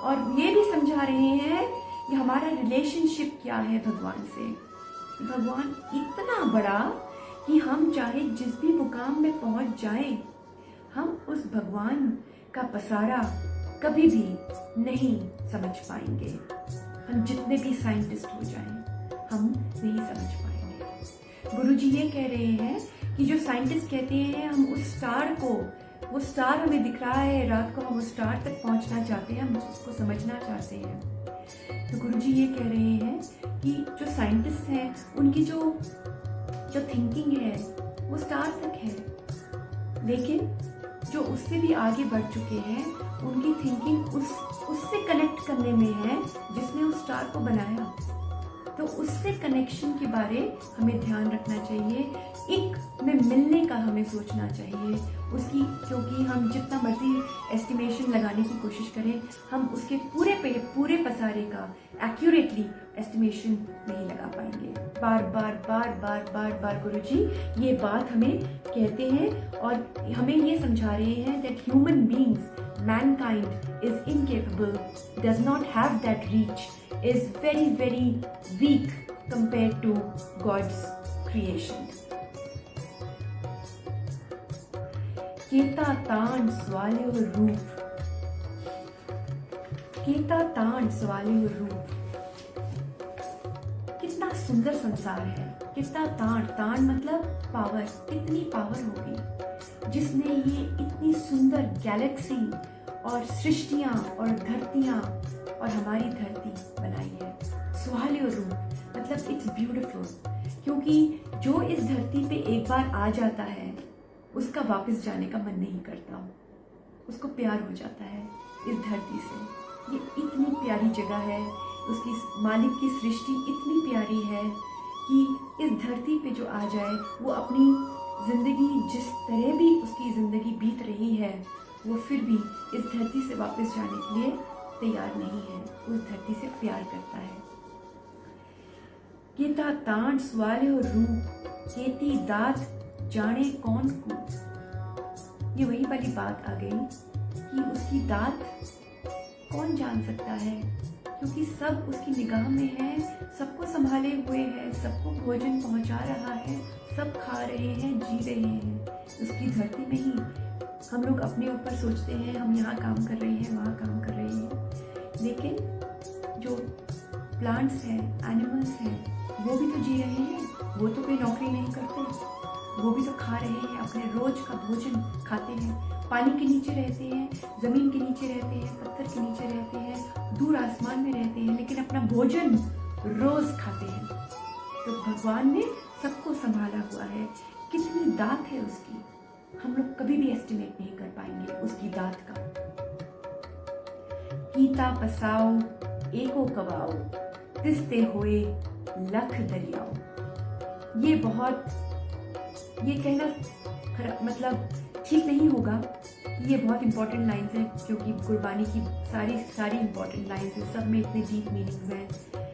और ये भी समझा रहे हैं कि हमारा रिलेशनशिप क्या है भगवान से। भगवान इतना बड़ा कि हम चाहे जिस भी मुकाम में पहुंच जाएं, हम उस भगवान का पसारा कभी भी नहीं समझ पाएंगे। हम जितने भी साइंटिस्ट हो जाएं, हम नहीं समझ पाएंगे। गुरुजी ये कह रहे हैं कि जो साइंटिस्ट कहते हैं हम उस स्टार को, वो स्टार हमें दिख रहा है रात को, हम उस स्टार तक पहुंचना चाहते हैं, हम उसको समझना चाहते हैं। तो गुरुजी ये कह रहे हैं कि जो साइंटिस्ट हैं उनकी जो थिंकिंग है वो स्टार तक है, लेकिन जो उससे भी आगे बढ़ चुके हैं उनकी थिंकिंग उससे कनेक्ट करने में है जिसने उस स्टार को बनाया। तो उससे कनेक्शन के बारे हमें ध्यान रखना चाहिए, एक में मिलने का हमें सोचना चाहिए उसकी, क्योंकि हम जितना मर्जी एस्टिमेशन लगाने की कोशिश करें, हम उसके पूरे पसारे का एक्यूरेटली एस्टिमेशन नहीं लगा पाएंगे। बार गुरुजी ये बात हमें कहते हैं और हमें ये समझा रहे हैं that human beings, mankind is incapable, does not have that reach, is very very weak compared to God's creation. केता तान स्वाल्यो रूप, केता तान स्वाल्यो रूप। कितना सुंदर संसार है, कितना तान मतलब पावर, कितनी पावर होगी जिसने ये इतनी सुंदर गैलेक्सी और सृष्टियां और धरतियां और हमारी धरती बनाई है। स्वाल्यो रूप मतलब इट्स ब्यूटीफुल, क्योंकि जो इस धरती पे एक बार आ जाता है उसका वापस जाने का मन नहीं करता, उसको प्यार हो जाता है इस धरती से। ये इतनी प्यारी जगह है, उसकी मालिक की सृष्टि इतनी प्यारी है कि इस धरती पे जो आ जाए वो अपनी ज़िंदगी, जिस तरह भी उसकी ज़िंदगी बीत रही है, वो फिर भी इस धरती से वापस जाने के लिए तैयार नहीं है, उस धरती से प्यार करता है। केता तान स्वाल्यो रूप, केती दात जाने कौन को। ये वही वाली बात आ गई कि उसकी दात कौन जान सकता है, क्योंकि सब उसकी निगाह में है, सबको संभाले हुए है, सबको भोजन पहुंचा रहा है, सब खा रहे हैं, जी रहे हैं उसकी धरती में ही। हम लोग अपने ऊपर सोचते हैं हम यहाँ काम कर रहे हैं, वहाँ काम कर रहे हैं, लेकिन जो प्लांट्स हैं, एनिमल्स हैं, वो भी तो जी रहे हैं, वो तो कोई नौकरी नहीं करते, वो भी तो खा रहे हैं, अपने रोज का भोजन खाते हैं, पानी के नीचे रहते हैं, जमीन के नीचे रहते हैं, पत्थर के नीचे रहते हैं, दूर आसमान में रहते हैं, लेकिन अपना भोजन रोज खाते हैं। तो भगवान ने सबको संभाला हुआ है। कितनी दात है उसकी, हम लोग कभी भी एस्टिमेट नहीं कर पाएंगे उसकी दात का। कीता पसाओ एको कवाओ, तिस्ते होए लख दरियाओ। ये कहना मतलब ठीक नहीं होगा। ये बहुत इंपॉर्टेंट लाइन्स हैं, क्योंकि गुरबानी की सारी इंपॉर्टेंट लाइन्स हैं, सब में इतने डीप मीनिंग्स हैं।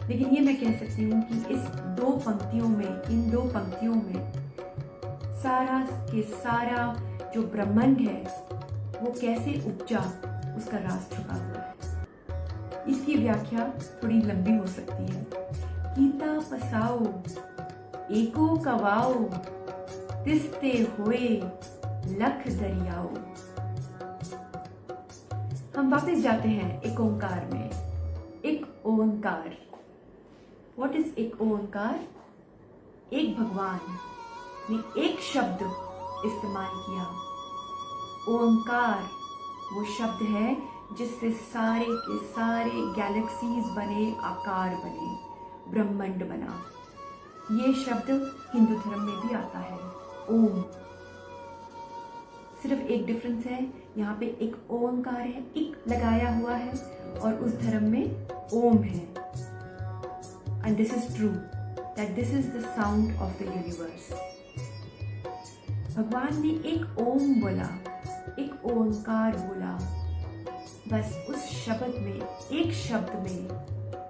लेकिन ये मैं कह सकती हूँ कि इन दो पंक्तियों में सारा के सारा जो ब्रह्मांड है वो कैसे उपजा, उसका राज छुपा हुआ है। इसकी व्याख्या थोड़ी लंबी हो सकती है। कीता पसाओ एको कवाओ, तिस्ते होए लख दरियाओ। हम वापस जाते हैं एक ओंकार में। एक ओंकार, व्हाट इज एक ओंकार? एक भगवान ने एक शब्द इस्तेमाल किया। ओंकार वो शब्द है जिससे सारे के सारे गैलेक्सीज बने, आकार बने, ब्रह्मांड बना। ये शब्द हिंदू धर्म में भी आता है, ओम। सिर्फ एक डिफरेंस है, यहाँ पे एक ओंकार है, एक लगाया हुआ है, और उस धर्म में ओम है। And this is true that this is the sound of the universe. भगवान ने एक ओम बोला, एक ओंकार बोला। बस उस शब्द में, एक शब्द में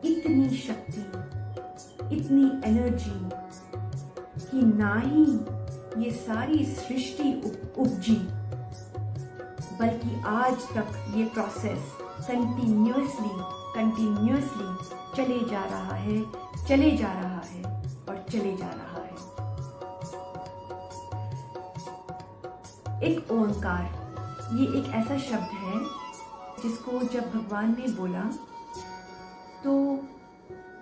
इतनी शक्ति, इतनी एनर्जी कि ना ही ये सारी सृष्टि उपजी, बल्कि आज तक ये प्रोसेस कंटिन्यूअसली चले जा रहा है और चले जा रहा है। एक ओंकार, ये एक ऐसा शब्द है जिसको जब भगवान ने बोला, तो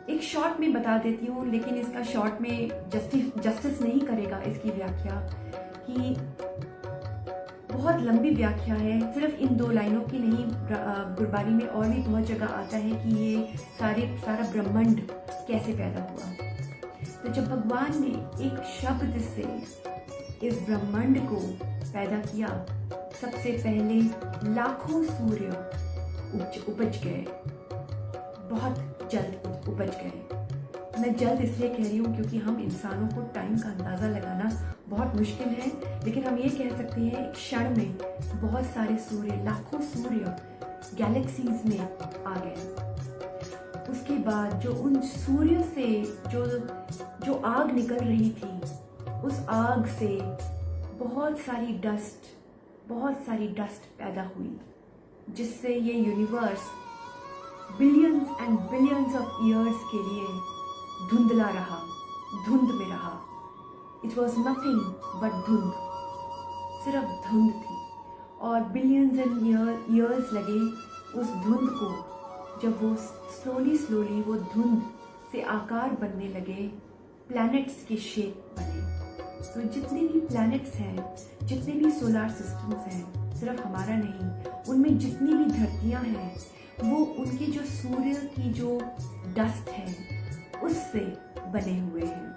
एक शॉर्ट में बता देती हूँ, लेकिन इसका शॉर्ट में जस्टिस नहीं करेगा इसकी व्याख्या, कि बहुत लंबी व्याख्या है। सिर्फ इन 2 लाइनों की नहीं, गुरबानी में और भी बहुत जगह आता है कि ये सारा ब्रह्मांड कैसे पैदा हुआ। तो जब भगवान ने एक शब्द से इस ब्रह्मांड को पैदा किया, सबसे पहले लाखों सूर्य उपज गए, बहुत जल्द उपज गए। मैं जल्द इसलिए कह रही हूँ क्योंकि हम इंसानों को टाइम का अंदाज़ा लगाना बहुत मुश्किल है, लेकिन हम ये कह सकते हैं एक क्षण में बहुत सारे सूर्य, लाखों सूर्य गैलेक्सीज में आ गए। उसके बाद जो उन सूर्य से जो आग निकल रही थी, उस आग से बहुत सारी डस्ट पैदा हुई, जिससे ये universe billions and billions of years के लिए धुंधला रहा, धुंध में रहा। इट वॉज नथिंग बट धुंध, सिर्फ धुंध थी, और बिलियंस एंड ईयर्स लगे उस धुंध को। जब वो स्लोली वो धुंध से आकार बनने लगे, प्लैनेट्स के शेप बने। तो जितने भी प्लैनेट्स हैं, जितने भी सोलार सिस्टम्स हैं, सिर्फ हमारा नहीं, उनमें जितनी भी धरतियां हैं, वो उनके जो सूर्य की जो डस्ट है उससे बने हुए हैं।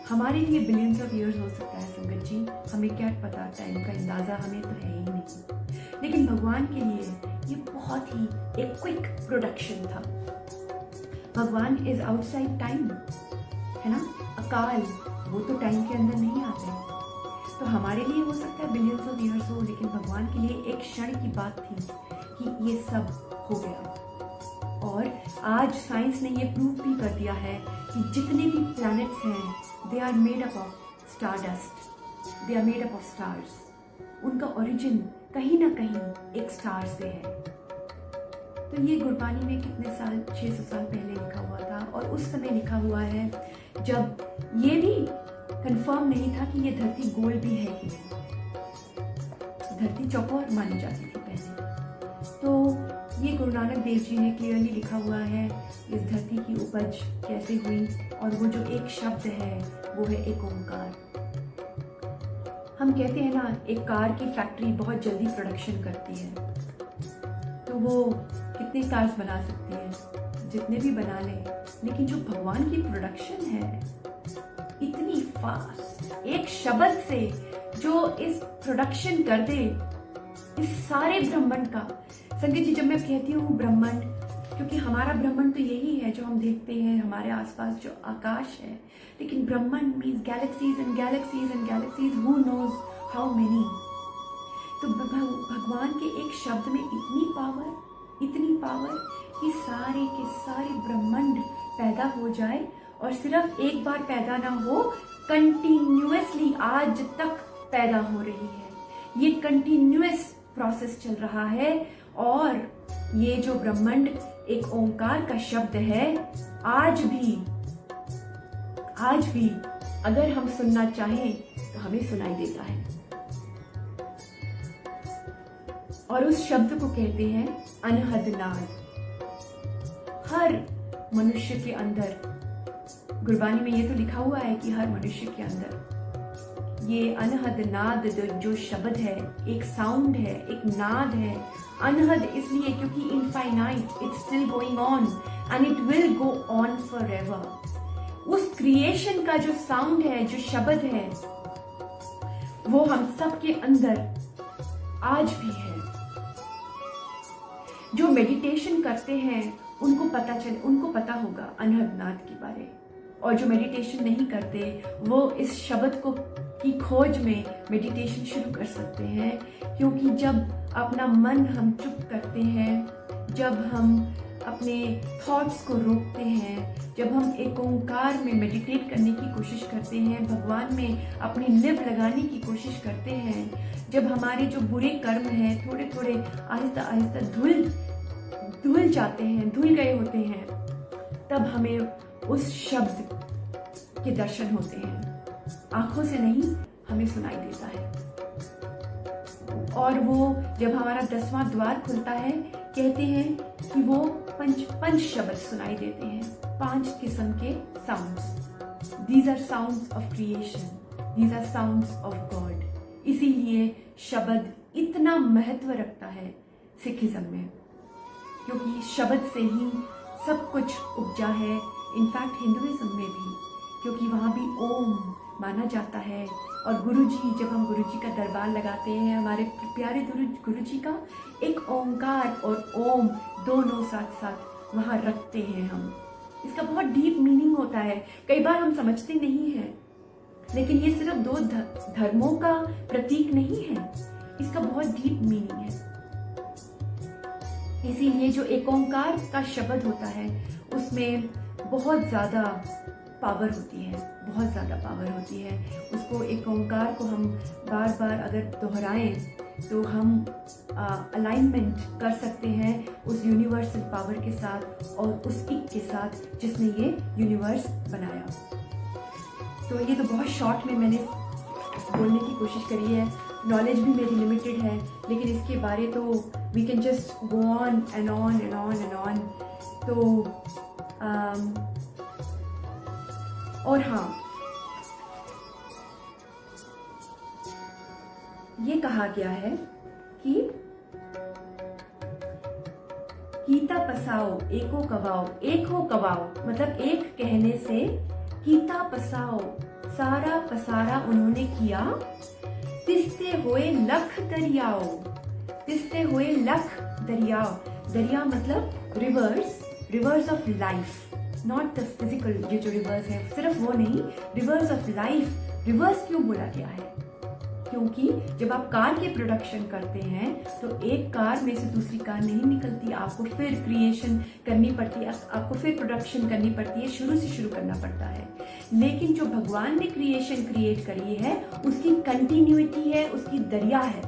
हमारे लिए बिलियंस ऑफ ईयर्स हो सकता है संगत जी, हमें क्या पता, टाइम का अंदाज़ा हमें तो है ही नहीं, लेकिन भगवान के लिए ये बहुत ही एक क्विक प्रोडक्शन था। भगवान इज आउटसाइड टाइम, है ना। अकाल वो तो टाइम के अंदर नहीं आते, तो हमारे लिए हो सकता है बिलियंस ऑफ ईयर्स हो, लेकिन भगवान के लिए एक क्षण की बात थी कि ये सब हो गया। और आज साइंस ने ये प्रूव भी कर दिया है कि जितने भी प्लैनेट्स हैं, they are made up of star dust, they are made up of stars. उनका ओरिजिन कहीं ना कहीं एक स्टार से है। तो ये गुरबानी में कितने साल, 600 साल पहले लिखा हुआ था, और उस समय लिखा हुआ है जब ये भी कंफर्म नहीं था कि ये धरती गोल भी है कि नहीं। धरती चौकोर मानी जाती थी पहले। तो ये गुरु नानक देव जी ने क्लियरली लिखा हुआ है इस धरती की उपज कैसे हुई, और वो जो एक शब्द है वो है एक ओंकार। हम कहते हैं ना, एक कार की फैक्ट्री बहुत जल्दी प्रोडक्शन करती है, तो वो कितने कार्स बना सकती है, जितने भी बना ले, लेकिन जो भगवान की प्रोडक्शन है इतनी फास्ट, एक शब्द से जो इस प्रोडक्शन कर दे इस सारे ब्रह्मांड का। संगीत जी, जब मैं कहती हूँ ब्रह्मांड, क्योंकि हमारा ब्रह्मांड तो यही है जो हम देखते हैं, हमारे आसपास जो आकाश है, लेकिन ब्रह्मांड means galaxies and galaxies and galaxies, who knows how many. तो भगवान के एक शब्द में इतनी पावर कि सारे के सारे ब्रह्मांड पैदा हो जाए, और सिर्फ एक बार पैदा ना हो, कंटिन्यूअसली आज तक पैदा हो रही है। ये कंटिन्यूअस प्रोसेस चल रहा है, और ये जो ब्रह्मांड एक ओंकार का शब्द है, आज भी अगर हम सुनना चाहें तो हमें सुनाई देता है। और उस शब्द को कहते हैं अनहद नाद। हर मनुष्य के अंदर, गुरबानी में ये तो लिखा हुआ है कि हर मनुष्य के अंदर ये अनहद नाद जो शब्द है, एक साउंड है, एक नाद है। अनहद इसलिए क्योंकि infinite, it's still going on and it will go on forever. उस क्रिएशन का जो साउंड है, जो शब्द है, वो हम सबके अंदर आज भी है। जो मेडिटेशन करते हैं उनको पता होगा अनहद नाद के बारे, और जो मेडिटेशन नहीं करते वो इस शब्द की खोज में मेडिटेशन शुरू कर सकते हैं। क्योंकि जब अपना मन हम चुप करते हैं, जब हम अपने थॉट्स को रोकते हैं, जब हम एक ओंकार में मेडिटेट करने की कोशिश करते हैं, भगवान में अपनी लिव लगाने की कोशिश करते हैं, जब हमारे जो बुरे कर्म हैं थोड़े थोड़े आहिस्ता आहिस्ता धुल जाते हैं, धुल गए होते हैं, तब हमें उस शब्द के दर्शन होते हैं। आंखों से नहीं, हमें सुनाई देता है। और वो जब हमारा 10वां द्वार खुलता है, कहते हैं कि वो पंच शब्द सुनाई देते हैं, 5 किस्म के sounds. These are sounds of creation, these are sounds of God. इसीलिए शब्द इतना महत्व रखता है सिखिज्म में, क्योंकि शब्द से ही सब कुछ उपजा है। इनफैक्ट हिंदुइज्म में भी, क्योंकि वहाँ भी ओम माना जाता है। और गुरुजी, जब हम गुरुजी का दरबार लगाते हैं, हमारे प्यारे गुरुजी का एक ओंकार और ओम दोनों साथ साथ वहाँ रखते हैं हम। इसका बहुत डीप मीनिंग होता है, कई बार हम समझते नहीं हैं, लेकिन ये सिर्फ 2 धर्मों का प्रतीक नहीं है, इसका बहुत डीप मीनिंग है। इसीलिए जो एक ओंकार का शब्द होता है उसमें बहुत ज़्यादा पावर होती है, बहुत ज़्यादा पावर होती है। उसको, एक ओंकार को हम बार बार अगर दोहराएं तो हम अलाइनमेंट कर सकते हैं उस यूनिवर्सल पावर के साथ और उस एक के साथ जिसने ये यूनिवर्स बनाया। तो ये तो बहुत शॉर्ट में मैंने बोलने की कोशिश करी है, नॉलेज भी मेरी लिमिटेड है, लेकिन इसके बारे तो we can just go on and on and on and on. तो और हाँ, ये कहा गया है कि कीता पसाओ एको कवाओ, एक हो कवाओ, मतलब एक कहने से कीता पसाओ, सारा पसारा उन्होंने किया। तिस्ते हुए लख दरियाओ, तिस्ते हुए लख दरियाओ, दरिया मतलब reverse of life, not the physical. ये जो रिवर्स है सिर्फ वो नहीं, रिवर्स ऑफ लाइफ। रिवर्स क्यों बोला गया है? क्योंकि जब आप कार की प्रोडक्शन करते हैं तो एक कार में से दूसरी कार नहीं निकलती, आपको फिर क्रिएशन करनी पड़ती है, आपको फिर प्रोडक्शन करनी पड़ती है, शुरू से शुरू करना पड़ता है। लेकिन जो भगवान ने क्रिएशन क्रिएट करी है उसकी कंटिन्यूटी है, उसकी दरिया है।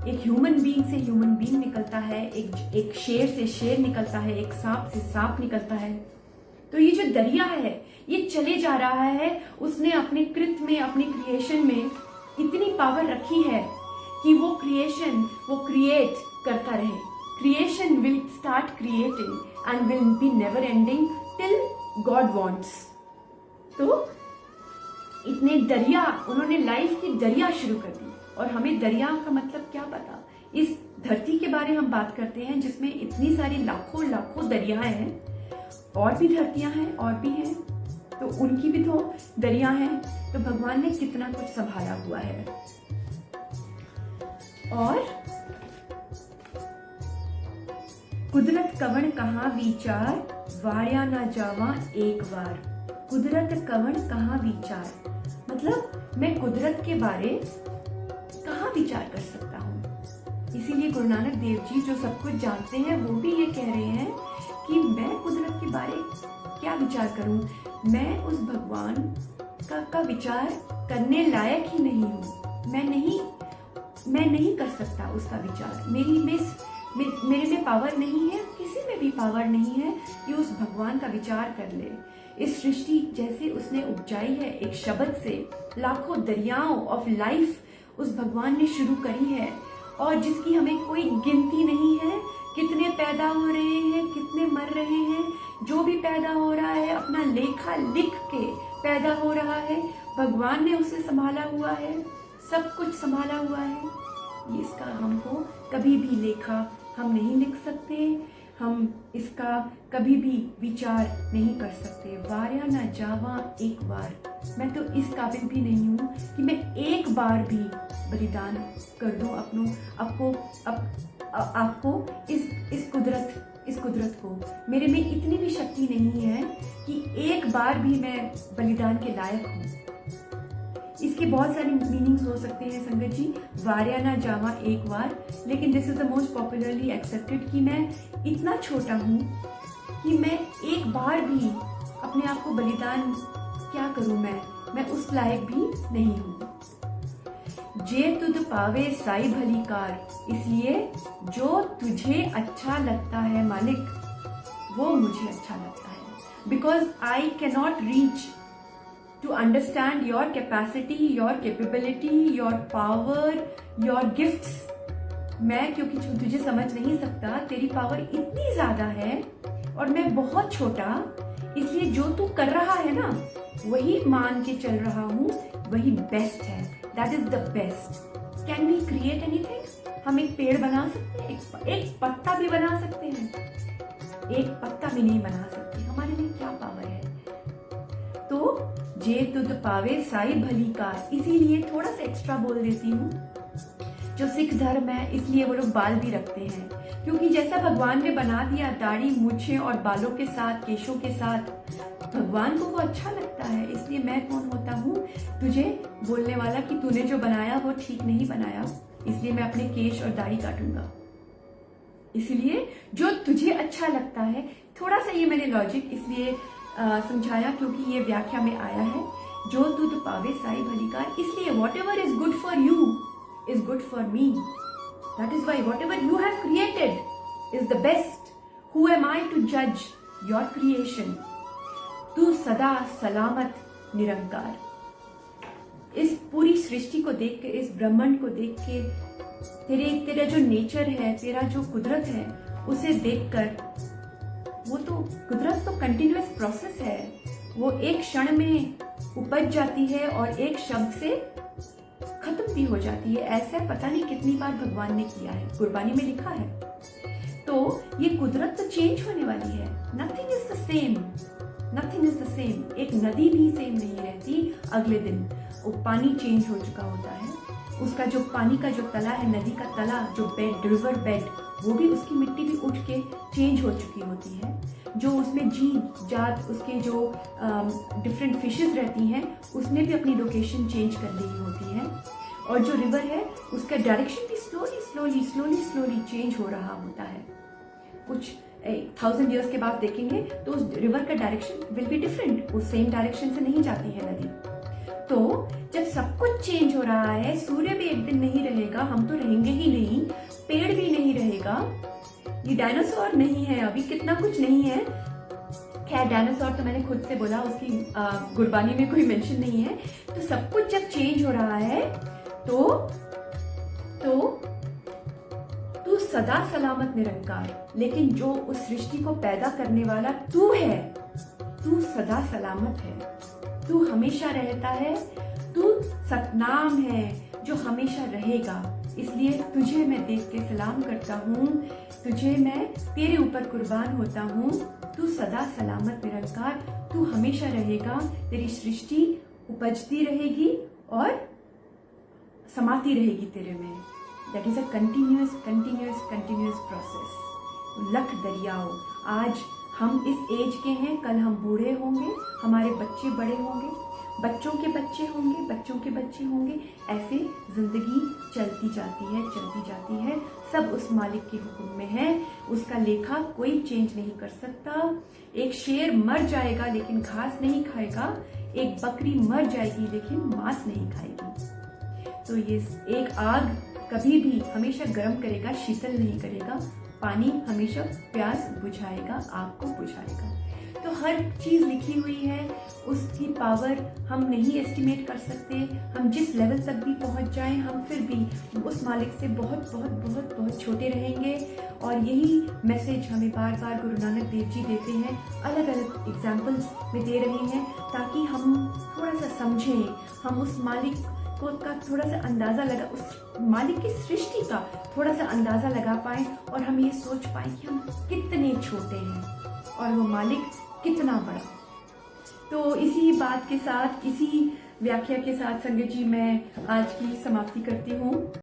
एक ह्यूमन बीइंग से ह्यूमन बीइंग निकलता है, एक शेर से शेर निकलता है, एक सांप से सांप निकलता है। तो ये जो दरिया है ये चले जा रहा है। उसने अपने कृत में, अपने क्रिएशन में इतनी पावर रखी है कि वो क्रिएट करता रहे। Creation will start creating and will be never ending till God wants. तो इतने दरिया, उन्होंने लाइफ की दरिया शुरू कर दी। और हमें दरिया का मतलब क्या पता, इस धरती के बारे हम बात करते हैं जिसमें इतनी सारी लाखों लाखों दरियाएं हैं, और भी धरतियां हैं और भी हैं, तो उनकी भी तो दरिया हैं। तो भगवान ने कितना कुछ संभाला हुआ है। और कुदरत कवण कहाँ विचार, वार्या ना जावा एक बार। कुदरत कवण कहाँ विचार, मतलब मैं कुदरत के बारे कहाँ विचार कर सकता हूँ। इसीलिए गुरु नानक देव जी जो सब कुछ जानते हैं वो भी ये कह रहे हैं कि मैं कुदरत के बारे क्या विचार करूं, मैं उस भगवान का विचार करने लायक ही नहीं हूँ। मैं नहीं कर सकता उसका विचार। मेरे में पावर नहीं है, किसी में भी पावर नहीं है कि उस भगवान का विचार कर ले। इस सृष्टि जैसे उसने उपजाई है एक शब्द से, लाखों दरियाओं ऑफ लाइफ उस भगवान ने शुरू करी है, और जिसकी हमें कोई गिनती नहीं है। कितने पैदा हो रहे हैं, कितने मर रहे हैं, जो भी पैदा हो रहा है अपना लेखा लिख के पैदा हो रहा है। भगवान ने उसे संभाला हुआ है, सब कुछ संभाला हुआ है। ये इसका हमको कभी भी लेखा हम नहीं लिख सकते, हम इसका कभी भी विचार नहीं कर सकते। वार्या ना जावा एक बार, मैं तो इस काबिल भी नहीं हूँ कि मैं एक बार भी बलिदान कर दूं आपको इस कुदरत को। मेरे में इतनी भी शक्ति नहीं है कि एक बार भी मैं बलिदान के लायक हूँ। इसके बहुत सारे मीनिंग्स हो सकते हैं संगत जी। वार्या ना जावा एक बार, लेकिन this is the most popularly accepted कि मैं इतना छोटा हूँ कि मैं एक बार भी अपने आप को बलिदान क्या करूँ, मैं उस लायक भी नहीं हूँ। जे तुद पावे साई भली कार, इसलिए जो तुझे अच्छा लगता है मालिक वो मुझे अच्छा लगता है। Because I cannot reach to understand your capacity, your capability, your power, your gifts। मैं क्योंकि तुझे समझ नहीं सकता, तेरी पावर इतनी ज्यादा है और मैं बहुत छोटा, इसलिए जो तू कर रहा है ना वही मान के चल रहा हूँ, वही बेस्ट है। That is the best. Can we create anything? हम एक पेड़ बना सकते हैं, एक पत्ता भी बना सकते हैं, एक पत्ता भी नहीं बना सकते। हमारे में क्या पावर है? तो जे तुद पावे साई भली कार, इसीलिए थोड़ा सा एक्स्ट्रा बोल देती हूँ। जो सिख धर्म है इसलिए वो लोग बाल भी रखते हैं, क्योंकि जैसा भगवान ने बना दिया दाढ़ी मूछें और बालों के साथ, केशों के साथ, भगवान को वो अच्छा लगता है। इसलिए मैं कौन होता हूँ तुझे बोलने वाला कि तूने जो बनाया वो ठीक नहीं बनाया, इसलिए मैं अपने केश और दाढ़ी काटूंगा। इसलिए जो तुझे अच्छा लगता है, थोड़ा सा ये मैंने लॉजिक इसलिए समझाया क्योंकि ये व्याख्या में आया है। जो तुद पावे साई भली कार, इसलिए whatever is good for you is good for me. That is why whatever you have created is the best. Who am I to जज योर क्रिएशन? तू सदा सलामत निरंकार। इस पूरी सृष्टि को देख के, इस ब्रह्मांड को देख के, तेरा जो नेचर है, तेरा जो कुदरत है, उसे देखकर, वो तो कुदरत तो कंटिन्यूअस प्रोसेस है। वो एक क्षण में उपज जाती है और एक शब्द से खत्म भी हो जाती है। ऐसा पता नहीं कितनी बार भगवान ने किया है, कुर्बानी में लिखा है। तो ये कुदरत तो चेंज होने वाली है। Nothing is the same, nothing is the same. एक नदी भी सेम नहीं रहती अगले दिन। वो पानी चेंज हो चुका होता है, उसका जो पानी का जो तला है, नदी का तला, जो बेड, रिवर बेड, वो भी, उसकी मिट्टी भी उठ के चेंज हो चुकी होती है। जो उसमें जीव जात, उसके जो डिफरेंट फिशेस रहती हैं, उसने भी अपनी लोकेशन चेंज कर ली होती है। और जो रिवर है उसका डायरेक्शन भी स्लोली चेंज हो रहा होता है। कुछ 1000 years के बाद देखेंगे तो उस रिवर का डायरेक्शन विल बी डिफरेंट, उस सेम डायरेक्शन से नहीं जाती है नदी। तो जब सब कुछ चेंज हो रहा है, सूर्य भी एक दिन नहीं रहेगा, हम तो रहेंगे ही नहीं, पेड़ भी नहीं रहेगा, ये डायनासोर नहीं है, अभी कितना कुछ नहीं है। खैर डायनासोर तो मैंने खुद से बोला, उसकी गुरबानी में कोई मेंशन नहीं है। तो सब कुछ जब चेंज हो रहा है तो तू सदा सलामत निरंकार, लेकिन जो उस सृष्टि को पैदा करने वाला तू है, तू सदा सलामत है। तू हमेशा रहता है, तू सतनाम है जो हमेशा रहेगा। इसलिए तुझे मैं देख के सलाम करता हूँ, तुझे मैं तेरे ऊपर कुर्बान होता हूँ। तू सदा सलामत निरंकार, तू हमेशा रहेगा, तेरी सृष्टि उपजती रहेगी और समाती रहेगी तेरे में। That is a continuous process. लख दरियाओं, आज हम इस एज के हैं, कल हम बूढ़े होंगे, हमारे बच्चे बड़े होंगे, बच्चों के बच्चे होंगे, बच्चों के बच्चे होंगे। ऐसे जिंदगी चलती जाती है। सब उस मालिक के हुक्म में है, उसका लेखा कोई चेंज नहीं कर सकता। एक शेर मर जाएगा लेकिन घास नहीं खाएगा, एक बकरी मर जाएगी लेकिन मांस नहीं खाएगी। तो ये एक आग कभी भी हमेशा गर्म करेगा, शीतल नहीं करेगा। पानी हमेशा प्यास बुझाएगा, आग को बुझाएगा। तो हर चीज लिखी हुई है, उसकी पावर हम नहीं एस्टिमेट कर सकते। हम जिस लेवल तक भी पहुंच जाएं, हम फिर भी उस मालिक से बहुत छोटे रहेंगे। और यही मैसेज हमें बार बार गुरु नानक देव जी देते हैं, अलग अलग एग्जाम्पल्स में दे रहे हैं, ताकि हम थोड़ा सा समझें, हम उस मालिक को का थोड़ा सा अंदाजा लगा, उस मालिक की सृष्टि का थोड़ा सा अंदाजा लगा पाए, और हम ये सोच पाए कि हम कितने छोटे हैं और वो मालिक कितना बड़ा। तो इसी बात के साथ, इसी व्याख्या के साथ संगत जी, मैं आज की समाप्ति करती हूँ।